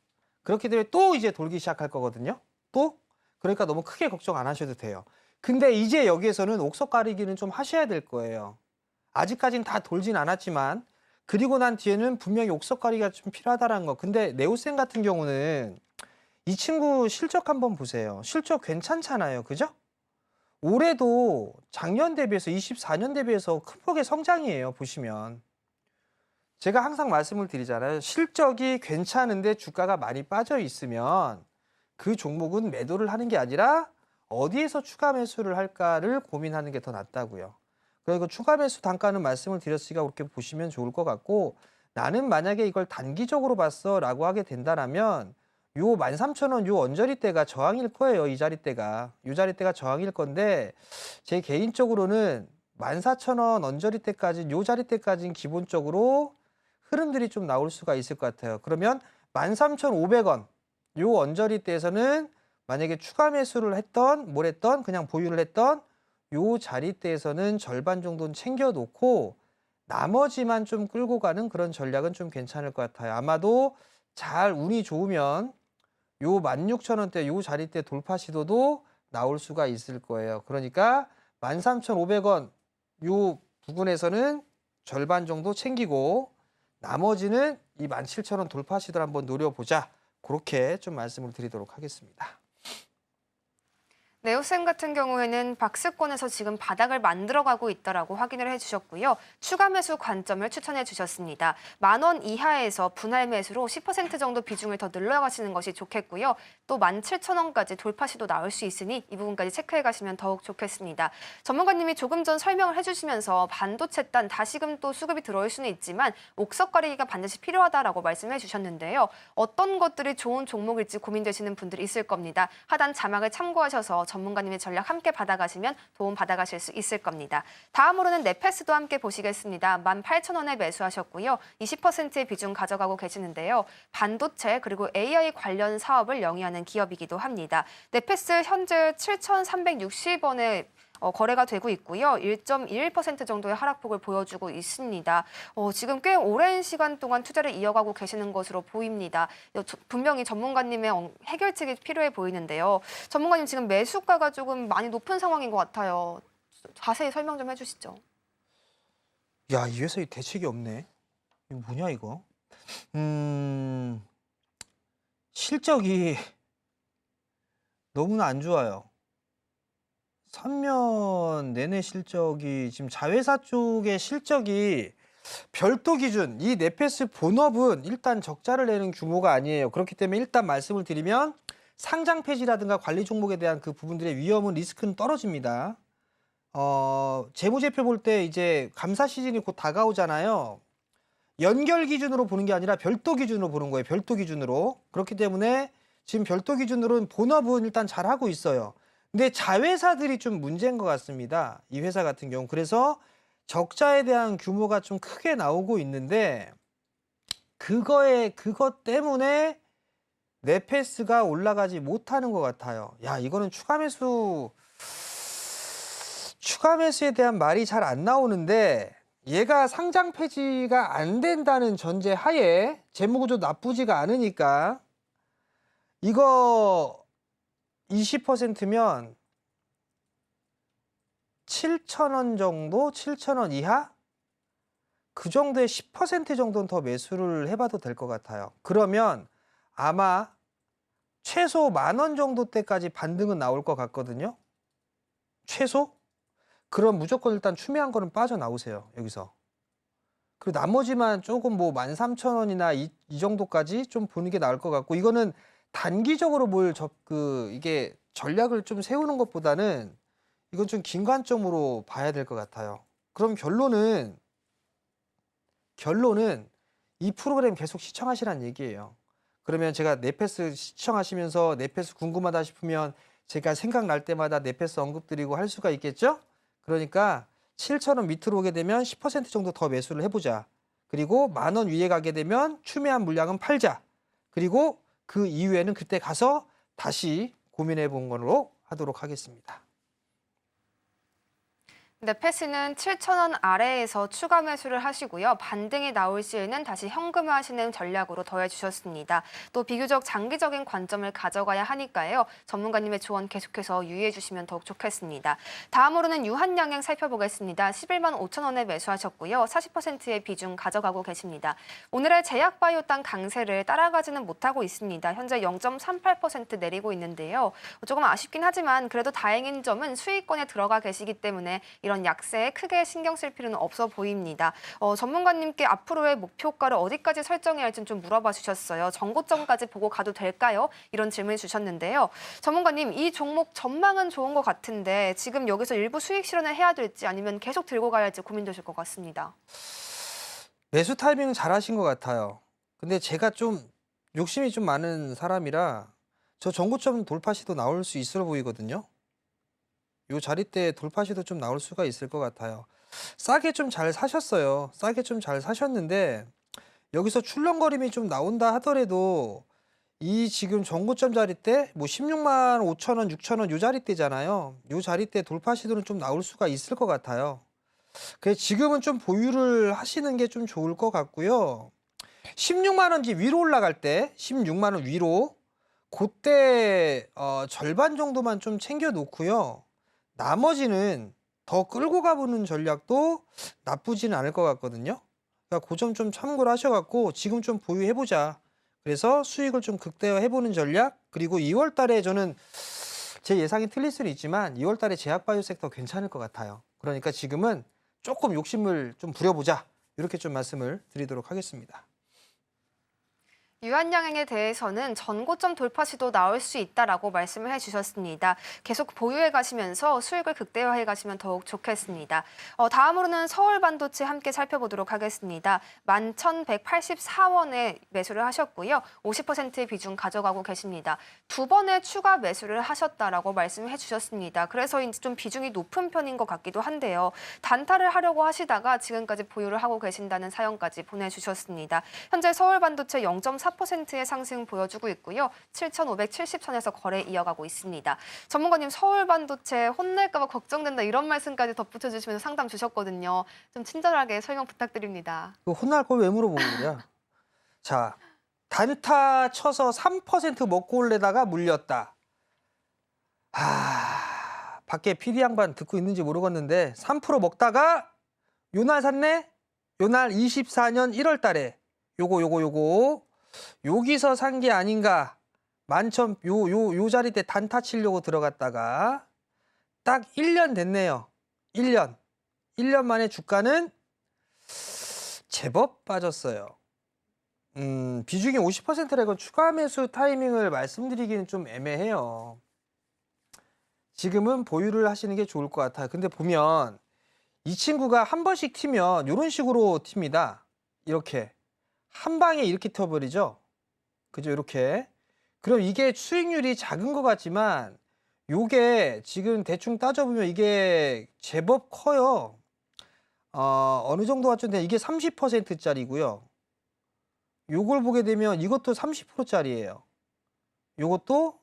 그렇기 때문에 또 이제 돌기 시작할 거거든요. 또? 그러니까 너무 크게 걱정 안 하셔도 돼요. 근데 이제 여기에서는 옥석 가리기는 좀 하셔야 될 거예요. 아직까지는 다 돌진 않았지만 그리고 난 뒤에는 분명히 옥석 가리기가 좀 필요하다는 거. 근데 네오셈 같은 경우는 이 친구 실적 한번 보세요. 실적 괜찮잖아요. 그죠? 올해도 작년 대비해서 24년 대비해서 큰 폭의 성장이에요. 보시면. 제가 항상 말씀을 드리잖아요. 실적이 괜찮은데 주가가 많이 빠져 있으면 그 종목은 매도를 하는 게 아니라 어디에서 추가 매수를 할까를 고민하는 게 더 낫다고요. 그리고 추가 매수 단가는 말씀을 드렸으니까 그렇게 보시면 좋을 것 같고 나는 만약에 이걸 단기적으로 봤어라고 하게 된다라면 요 13,000원 요 언저리대가 저항일 거예요. 이 자리대가. 요 자리대가 저항일 건데 제 개인적으로는 14,000원 언저리대까지 요 자리대까지는 기본적으로 흐름들이 좀 나올 수가 있을 것 같아요. 그러면 13,500원 요 언저리대에서는 만약에 추가 매수를 했던 뭘 했던 그냥 보유를 했던 요 자리대에서는 절반 정도는 챙겨 놓고 나머지만 좀 끌고 가는 그런 전략은 좀 괜찮을 것 같아요. 아마도 잘 운이 좋으면 요 16,000원대 요 자리대 돌파 시도도 나올 수가 있을 거예요. 그러니까 13,500원 요 부분에서는 절반 정도 챙기고 나머지는 이 17,000원 돌파 시도를 한번 노려보자. 그렇게 좀 말씀을 드리도록 하겠습니다.
네오셈 같은 경우에는 박스권에서 지금 바닥을 만들어가고 있다라고 확인을 해주셨고요. 추가 매수 관점을 추천해 주셨습니다. 10,000원 이하에서 분할 매수로 10% 정도 비중을 더 늘려가시는 것이 좋겠고요. 또 17,000원까지 돌파 시도 나올 수 있으니 이 부분까지 체크해 가시면 더욱 좋겠습니다. 전문가님이 조금 전 설명을 해주시면서 반도체 단 다시금 또 수급이 들어올 수는 있지만 옥석 가리기가 반드시 필요하다라고 말씀해 주셨는데요. 어떤 것들이 좋은 종목일지 고민되시는 분들이 있을 겁니다. 하단 자막을 참고하셔서 전문가님의 전략 함께 받아가시면 도움 받아가실 수 있을 겁니다. 다음으로는 넷패스도 함께 보시겠습니다. 18,000원에 매수하셨고요. 20%의 비중 가져가고 계시는데요. 반도체 그리고 AI 관련 사업을 영위하는 기업이기도 합니다. 넷패스 현재 7,360원에 거래가 되고 있고요. 1.21% 정도의 하락폭을 보여주고 있습니다. 지금 꽤 오랜 시간 동안 투자를 이어가고 계시는 것으로 보입니다. 분명히 전문가님의 해결책이 필요해 보이는데요. 전문가님 지금 매수가가 조금 많이 높은 상황인 것 같아요. 자세히 설명 좀 해주시죠.
야, 이 회사에 대책이 없네. 이거 뭐냐 이거? 실적이 너무나 안 좋아요. 3년 내내 실적이 지금 자회사 쪽의 실적이 별도 기준 이 넷패스 본업은 일단 적자를 내는 규모가 아니에요. 그렇기 때문에 일단 말씀을 드리면 상장 폐지라든가 관리 종목에 대한 그 부분들의 위험은 리스크는 떨어집니다. 재무제표 볼 때 이제 감사 시즌이 곧 다가오잖아요. 연결 기준으로 보는 게 아니라 별도 기준으로 보는 거예요. 별도 기준으로. 그렇기 때문에 지금 별도 기준으로는 본업은 일단 잘하고 있어요. 근데 자회사들이 좀 문제인 것 같습니다. 이 회사 같은 경우. 그래서 적자에 대한 규모가 좀 크게 나오고 있는데 그것 때문에 넷패스가 올라가지 못하는 것 같아요. 야, 이거는 추가 매수에 대한 말이 잘 안 나오는데 얘가 상장 폐지가 안 된다는 전제 하에 재무구조 나쁘지가 않으니까 이거 20%면 7,000원 정도, 7,000원 이하? 그 정도의 10% 정도는 더 매수를 해봐도 될 것 같아요. 그러면 아마 최소 10,000원 정도 때까지 반등은 나올 것 같거든요. 최소? 그럼 무조건 일단 추매한 거는 빠져나오세요. 여기서. 그리고 나머지만 조금 뭐 13,000원이나 이 정도까지 좀 보는 게 나을 것 같고 이거는 단기적으로 이게 전략을 좀 세우는 것보다는 이건 좀 긴 관점으로 봐야 될 것 같아요. 그럼 결론은 이 프로그램 계속 시청하시라는 얘기예요. 그러면 제가 넷패스 시청하시면서 넷패스 궁금하다 싶으면 제가 생각날 때마다 넷패스 언급드리고 할 수가 있겠죠? 그러니까 7,000원 밑으로 오게 되면 10% 정도 더 매수를 해보자. 그리고 10,000원 위에 가게 되면 추매한 물량은 팔자. 그리고 그 이후에는 그때 가서 다시 고민해 본 걸로 하도록 하겠습니다.
넷패스는 7,000원 아래에서 추가 매수를 하시고요. 반등이 나올 시에는 다시 현금화하시는 전략으로 더해주셨습니다. 또 비교적 장기적인 관점을 가져가야 하니까요. 전문가님의 조언 계속해서 유의해 주시면 더욱 좋겠습니다. 다음으로는 유한양행 살펴보겠습니다. 11만 5천원에 매수하셨고요. 40%의 비중 가져가고 계십니다. 오늘의 제약바이오단 강세를 따라가지는 못하고 있습니다. 현재 0.38% 내리고 있는데요. 조금 아쉽긴 하지만 그래도 다행인 점은 수익권에 들어가 계시기 때문에 이런 이런 약세에 크게 신경 쓸 필요는 없어 보입니다. 전문가님께 앞으로의 목표가를 어디까지 설정해야 할지 좀 물어봐 주셨어요. 정고점까지 보고 가도 될까요? 이런 질문을 주셨는데요. 전문가님, 이 종목 전망은 좋은 것 같은데 지금 여기서 일부 수익 실현을 해야 될지 아니면 계속 들고 가야 할지 고민되실 것 같습니다.
매수 타이밍은 잘하신 것 같아요. 근데 제가 좀 욕심이 좀 많은 사람이라 저 정고점 돌파 시도 나올 수 있어 보이거든요. 요 자리 때 돌파 시도 좀 나올 수가 있을 것 같아요. 싸게 좀 잘 사셨어요. 싸게 좀 잘 사셨는데 여기서 출렁거림이 좀 나온다 하더라도 이 지금 정고점 자리 때 뭐 16만 5천 원, 6천 원 요 자리 때잖아요. 요 자리 때 돌파 시도는 좀 나올 수가 있을 것 같아요. 그래서 지금은 좀 보유를 하시는 게 좀 좋을 것 같고요. 16만 원 위로 올라갈 때 16만 원 위로 그때 절반 정도만 좀 챙겨 놓고요. 나머지는 더 끌고 가보는 전략도 나쁘지는 않을 것 같거든요. 그러니까 그 점 좀 참고를 하셔갖고 지금 좀 보유해보자. 그래서 수익을 좀 극대화해보는 전략. 그리고 2월 달에 저는 제 예상이 틀릴 수는 있지만 2월 달에 제약바이오 섹터 괜찮을 것 같아요. 그러니까 지금은 조금 욕심을 좀 부려보자. 이렇게 좀 말씀을 드리도록 하겠습니다.
유한양행에 대해서는 전고점 돌파 시도 나올 수 있다라고 말씀을 해주셨습니다. 계속 보유해 가시면서 수익을 극대화해 가시면 더욱 좋겠습니다. 다음으로는 서울반도체 함께 살펴보도록 하겠습니다. 11,184원에 매수를 하셨고요. 50%의 비중 가져가고 계십니다. 두 번의 추가 매수를 하셨다라고 말씀해 주셨습니다. 그래서 이제 좀 비중이 높은 편인 것 같기도 한데요. 단타를 하려고 하시다가 지금까지 보유를 하고 계신다는 사연까지 보내주셨습니다. 현재 서울반도체 0.4%의 상승 보여주고 있고요. 7,570선에서 거래 이어가고 있습니다. 전문가님, 서울반도체 혼날까 봐 걱정된다 이런 말씀까지 덧붙여 주시면서 상담 주셨거든요. 좀 친절하게 설명 부탁드립니다.
혼날 걸 왜 물어보는 거야? 자, 단타 쳐서 3% 먹고 올래다가 물렸다. 밖에 PD 양반 듣고 있는지 모르겠는데 3% 먹다가 요날 샀네? 요날 24년 1월 달에 요거 여기서 산 게 아닌가. 만천 요 자리 때 단타 치려고 들어갔다가 딱 1년 됐네요. 1년 만에 주가는 제법 빠졌어요. 비중이 50%라고 추가 매수 타이밍을 말씀드리기는 좀 애매해요. 지금은 보유를 하시는 게 좋을 것 같아요. 근데 보면 이 친구가 한 번씩 튀면 이런 식으로 튑니다. 이렇게 한 방에 이렇게 튀어버리죠. 그죠? 이렇게. 그럼 이게 수익률이 작은 것 같지만 요게 지금 대충 따져보면 이게 제법 커요. 어느 정도가 좀 돼? 이게 30%짜리고요. 요걸 보게 되면 이것도 30%짜리예요. 요것도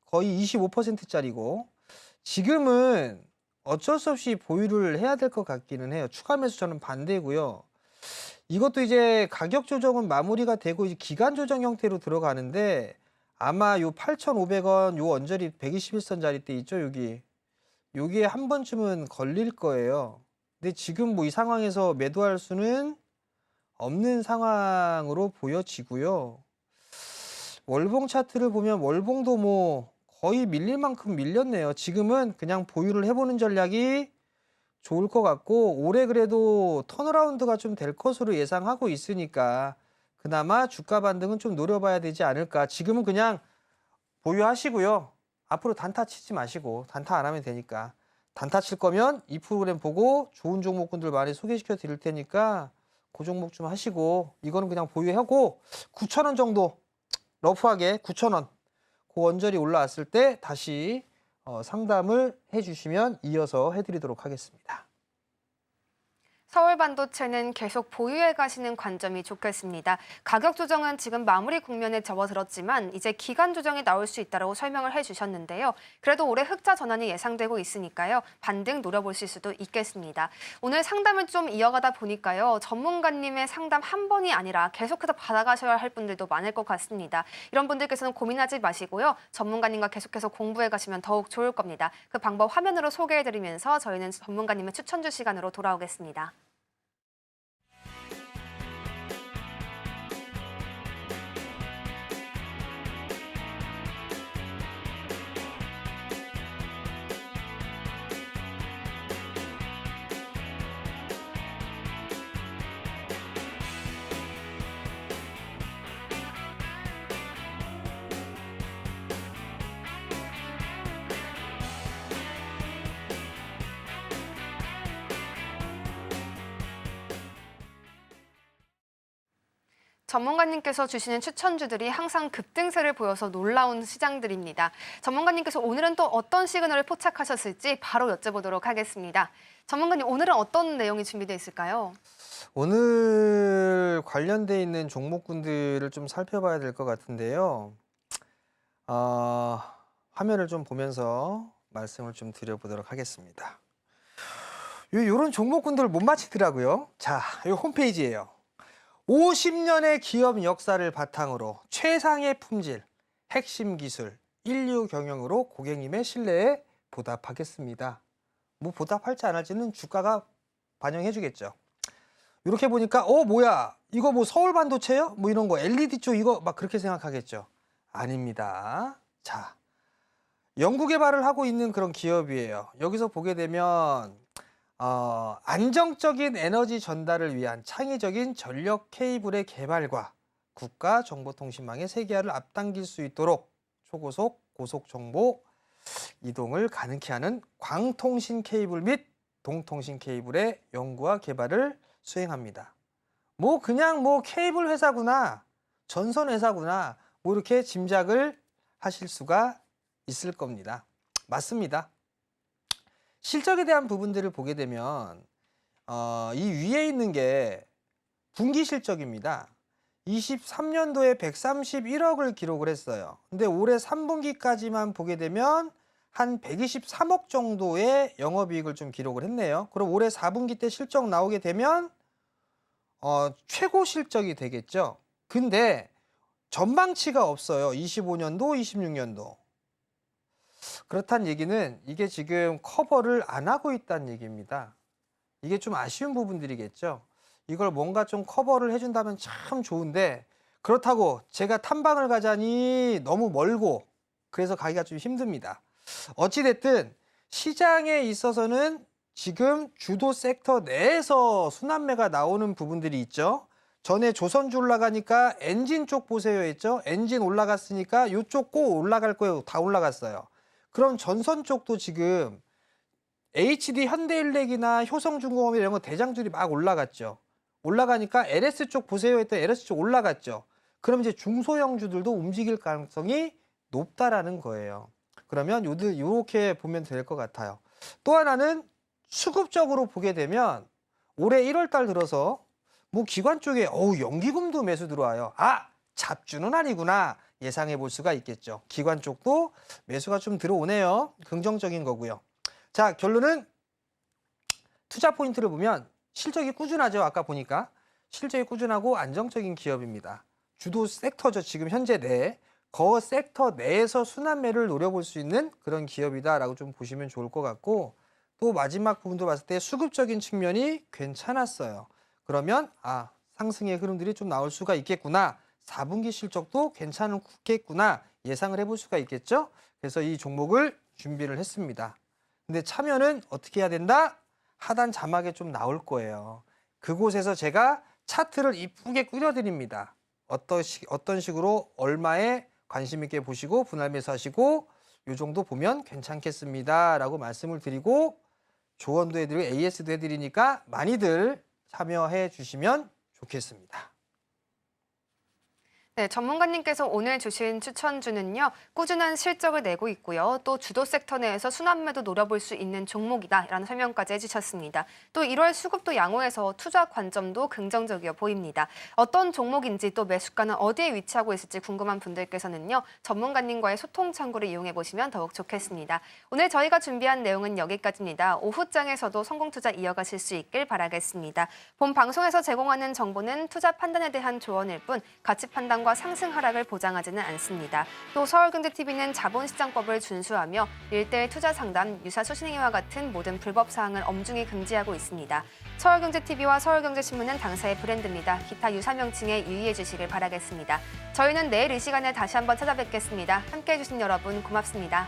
거의 25%짜리고 지금은 어쩔 수 없이 보유를 해야 될 것 같기는 해요. 추가 매수 저는 반대고요. 이것도 이제 가격 조정은 마무리가 되고 이제 기간 조정 형태로 들어가는데 아마 요 8,500원 요 언저리 121선 자리 때 있죠, 여기에 한 번쯤은 걸릴 거예요. 근데 지금 뭐 이 상황에서 매도할 수는 없는 상황으로 보여지고요. 월봉 차트를 보면 월봉도 뭐 거의 밀릴 만큼 밀렸네요. 지금은 그냥 보유를 해보는 전략이 좋을 것 같고 올해 그래도 턴어라운드가 좀 될 것으로 예상하고 있으니까 그나마 주가 반등은 좀 노려봐야 되지 않을까. 지금은 그냥 보유하시고요. 앞으로 단타 치지 마시고 단타 안 하면 되니까 단타 칠 거면 이 프로그램 보고 좋은 종목군들 많이 소개시켜 드릴 테니까 그 종목 좀 하시고 이거는 그냥 보유하고 9,000원 정도 러프하게 9,000원 그 언저리 올라왔을 때 다시 상담을 해주시면 이어서 해드리도록 하겠습니다.
서울반도체는 계속 보유해 가시는 관점이 좋겠습니다. 가격 조정은 지금 마무리 국면에 접어들었지만 이제 기간 조정이 나올 수 있다고 설명을 해주셨는데요. 그래도 올해 흑자 전환이 예상되고 있으니까요. 반등 노려보실 수도 있겠습니다. 오늘 상담을 좀 이어가다 보니까요. 전문가님의 상담 한 번이 아니라 계속해서 받아가셔야 할 분들도 많을 것 같습니다. 이런 분들께서는 고민하지 마시고요. 전문가님과 계속해서 공부해 가시면 더욱 좋을 겁니다. 그 방법 화면으로 소개해드리면서 저희는 전문가님의 추천주 시간으로 돌아오겠습니다. 전문가님께서 주시는 추천주들이 항상 급등세를 보여서 놀라운 시장들입니다. 전문가님께서 오늘은 또 어떤 시그널을 포착하셨을지 바로 여쭤보도록 하겠습니다. 전문가님, 오늘은 어떤 내용이 준비되어 있을까요?
오늘 관련돼 있는 종목군들을 좀 살펴봐야 될 것 같은데요. 화면을 좀 보면서 말씀을 좀 드려보도록 하겠습니다. 요런 종목군들을 못 맞히더라고요. 자, 이 홈페이지예요. 50년의 기업 역사를 바탕으로 최상의 품질, 핵심 기술, 인류 경영으로 고객님의 신뢰에 보답하겠습니다. 뭐 보답할지 안 할지는 주가가 반영해 주겠죠. 이렇게 보니까 뭐야, 이거 뭐 서울 반도체요? 뭐 이런 거 LED 쪽 이거 막 그렇게 생각하겠죠. 아닙니다. 자, 연구 개발을 하고 있는 그런 기업이에요. 여기서 보게 되면 안정적인 에너지 전달을 위한 창의적인 전력 케이블의 개발과 국가정보통신망의 세계화를 앞당길 수 있도록 초고속, 고속 정보 이동을 가능케 하는 광통신 케이블 및 동통신 케이블의 연구와 개발을 수행합니다. 뭐 그냥 뭐 케이블 회사구나, 전선 회사구나, 뭐 이렇게 짐작을 하실 수가 있을 겁니다. 맞습니다. 실적에 대한 부분들을 보게 되면 이 위에 있는 게 분기 실적입니다. 23년도에 131억을 기록을 했어요. 근데 올해 3분기까지만 보게 되면 한 123억 정도의 영업이익을 좀 기록을 했네요. 그럼 올해 4분기 때 실적 나오게 되면 최고 실적이 되겠죠. 근데 전망치가 없어요. 25년도, 26년도. 그렇다는 얘기는 이게 지금 커버를 안 하고 있다는 얘기입니다. 이게 좀 아쉬운 부분들이겠죠. 이걸 뭔가 좀 커버를 해준다면 참 좋은데 그렇다고 제가 탐방을 가자니 너무 멀고 그래서 가기가 좀 힘듭니다. 어찌됐든 시장에 있어서는 지금 주도 섹터 내에서 순환매가 나오는 부분들이 있죠. 전에 조선주 올라가니까 엔진 쪽 보세요 했죠. 엔진 올라갔으니까 이쪽 꼭 올라갈 거예요. 다 올라갔어요. 그럼 전선 쪽도 지금 HD 현대일렉이나 효성중공업 이런 거 대장주들이 막 올라갔죠. 올라가니까 LS 쪽 보세요 했더니 LS 쪽 올라갔죠. 그럼 이제 중소형주들도 움직일 가능성이 높다라는 거예요. 그러면 이렇게 보면 될 것 같아요. 또 하나는 수급적으로 보게 되면 올해 1월 달 들어서 뭐 기관 쪽에 연기금도 매수 들어와요. 잡주는 아니구나. 예상해 볼 수가 있겠죠. 기관 쪽도 매수가 좀 들어오네요. 긍정적인 거고요. 자, 결론은 투자 포인트를 보면 실적이 꾸준하죠. 아까 보니까 실적이 꾸준하고 안정적인 기업입니다. 주도 섹터죠. 지금 현재 그 섹터 내에서 순환매를 노려볼 수 있는 그런 기업이다라고 좀 보시면 좋을 것 같고 또 마지막 부분도 봤을 때 수급적인 측면이 괜찮았어요. 그러면 상승의 흐름들이 좀 나올 수가 있겠구나. 4분기 실적도 괜찮겠구나 예상을 해볼 수가 있겠죠. 그래서 이 종목을 준비를 했습니다. 근데 참여는 어떻게 해야 된다? 하단 자막에 좀 나올 거예요. 그곳에서 제가 차트를 이쁘게 꾸려드립니다. 어떤 식으로 얼마에 관심 있게 보시고 분할 매수하시고 이 정도 보면 괜찮겠습니다 라고 말씀을 드리고 조언도 해드리고 AS도 해드리니까 많이들 참여해 주시면 좋겠습니다.
네, 전문가님께서 오늘 주신 추천주는요, 꾸준한 실적을 내고 있고요. 또 주도 섹터 내에서 순환매도 노려볼 수 있는 종목이다라는 설명까지 해주셨습니다. 또 1월 수급도 양호해서 투자 관점도 긍정적이어 보입니다. 어떤 종목인지 또 매수가는 어디에 위치하고 있을지 궁금한 분들께서는요, 전문가님과의 소통 창구를 이용해 보시면 더욱 좋겠습니다. 오늘 저희가 준비한 내용은 여기까지입니다. 오후장에서도 성공 투자 이어가실 수 있길 바라겠습니다. 본 방송에서 제공하는 정보는 투자 판단에 대한 조언일 뿐 가치 판단과 상승 하락을 보장하지는 않습니다. 또 서울경제TV는 자본시장법을 준수하며 1:1 투자 상담, 유사 수신행위와 같은 모든 불법 사항을 엄중히 금지하고 있습니다. 서울경제TV와 서울경제신문은 당사의 브랜드입니다. 기타 유사 명칭에 유의해 주시길 바라겠습니다. 저희는 내일 이 시간에 다시 한번 찾아뵙겠습니다. 함께해 주신 여러분 고맙습니다.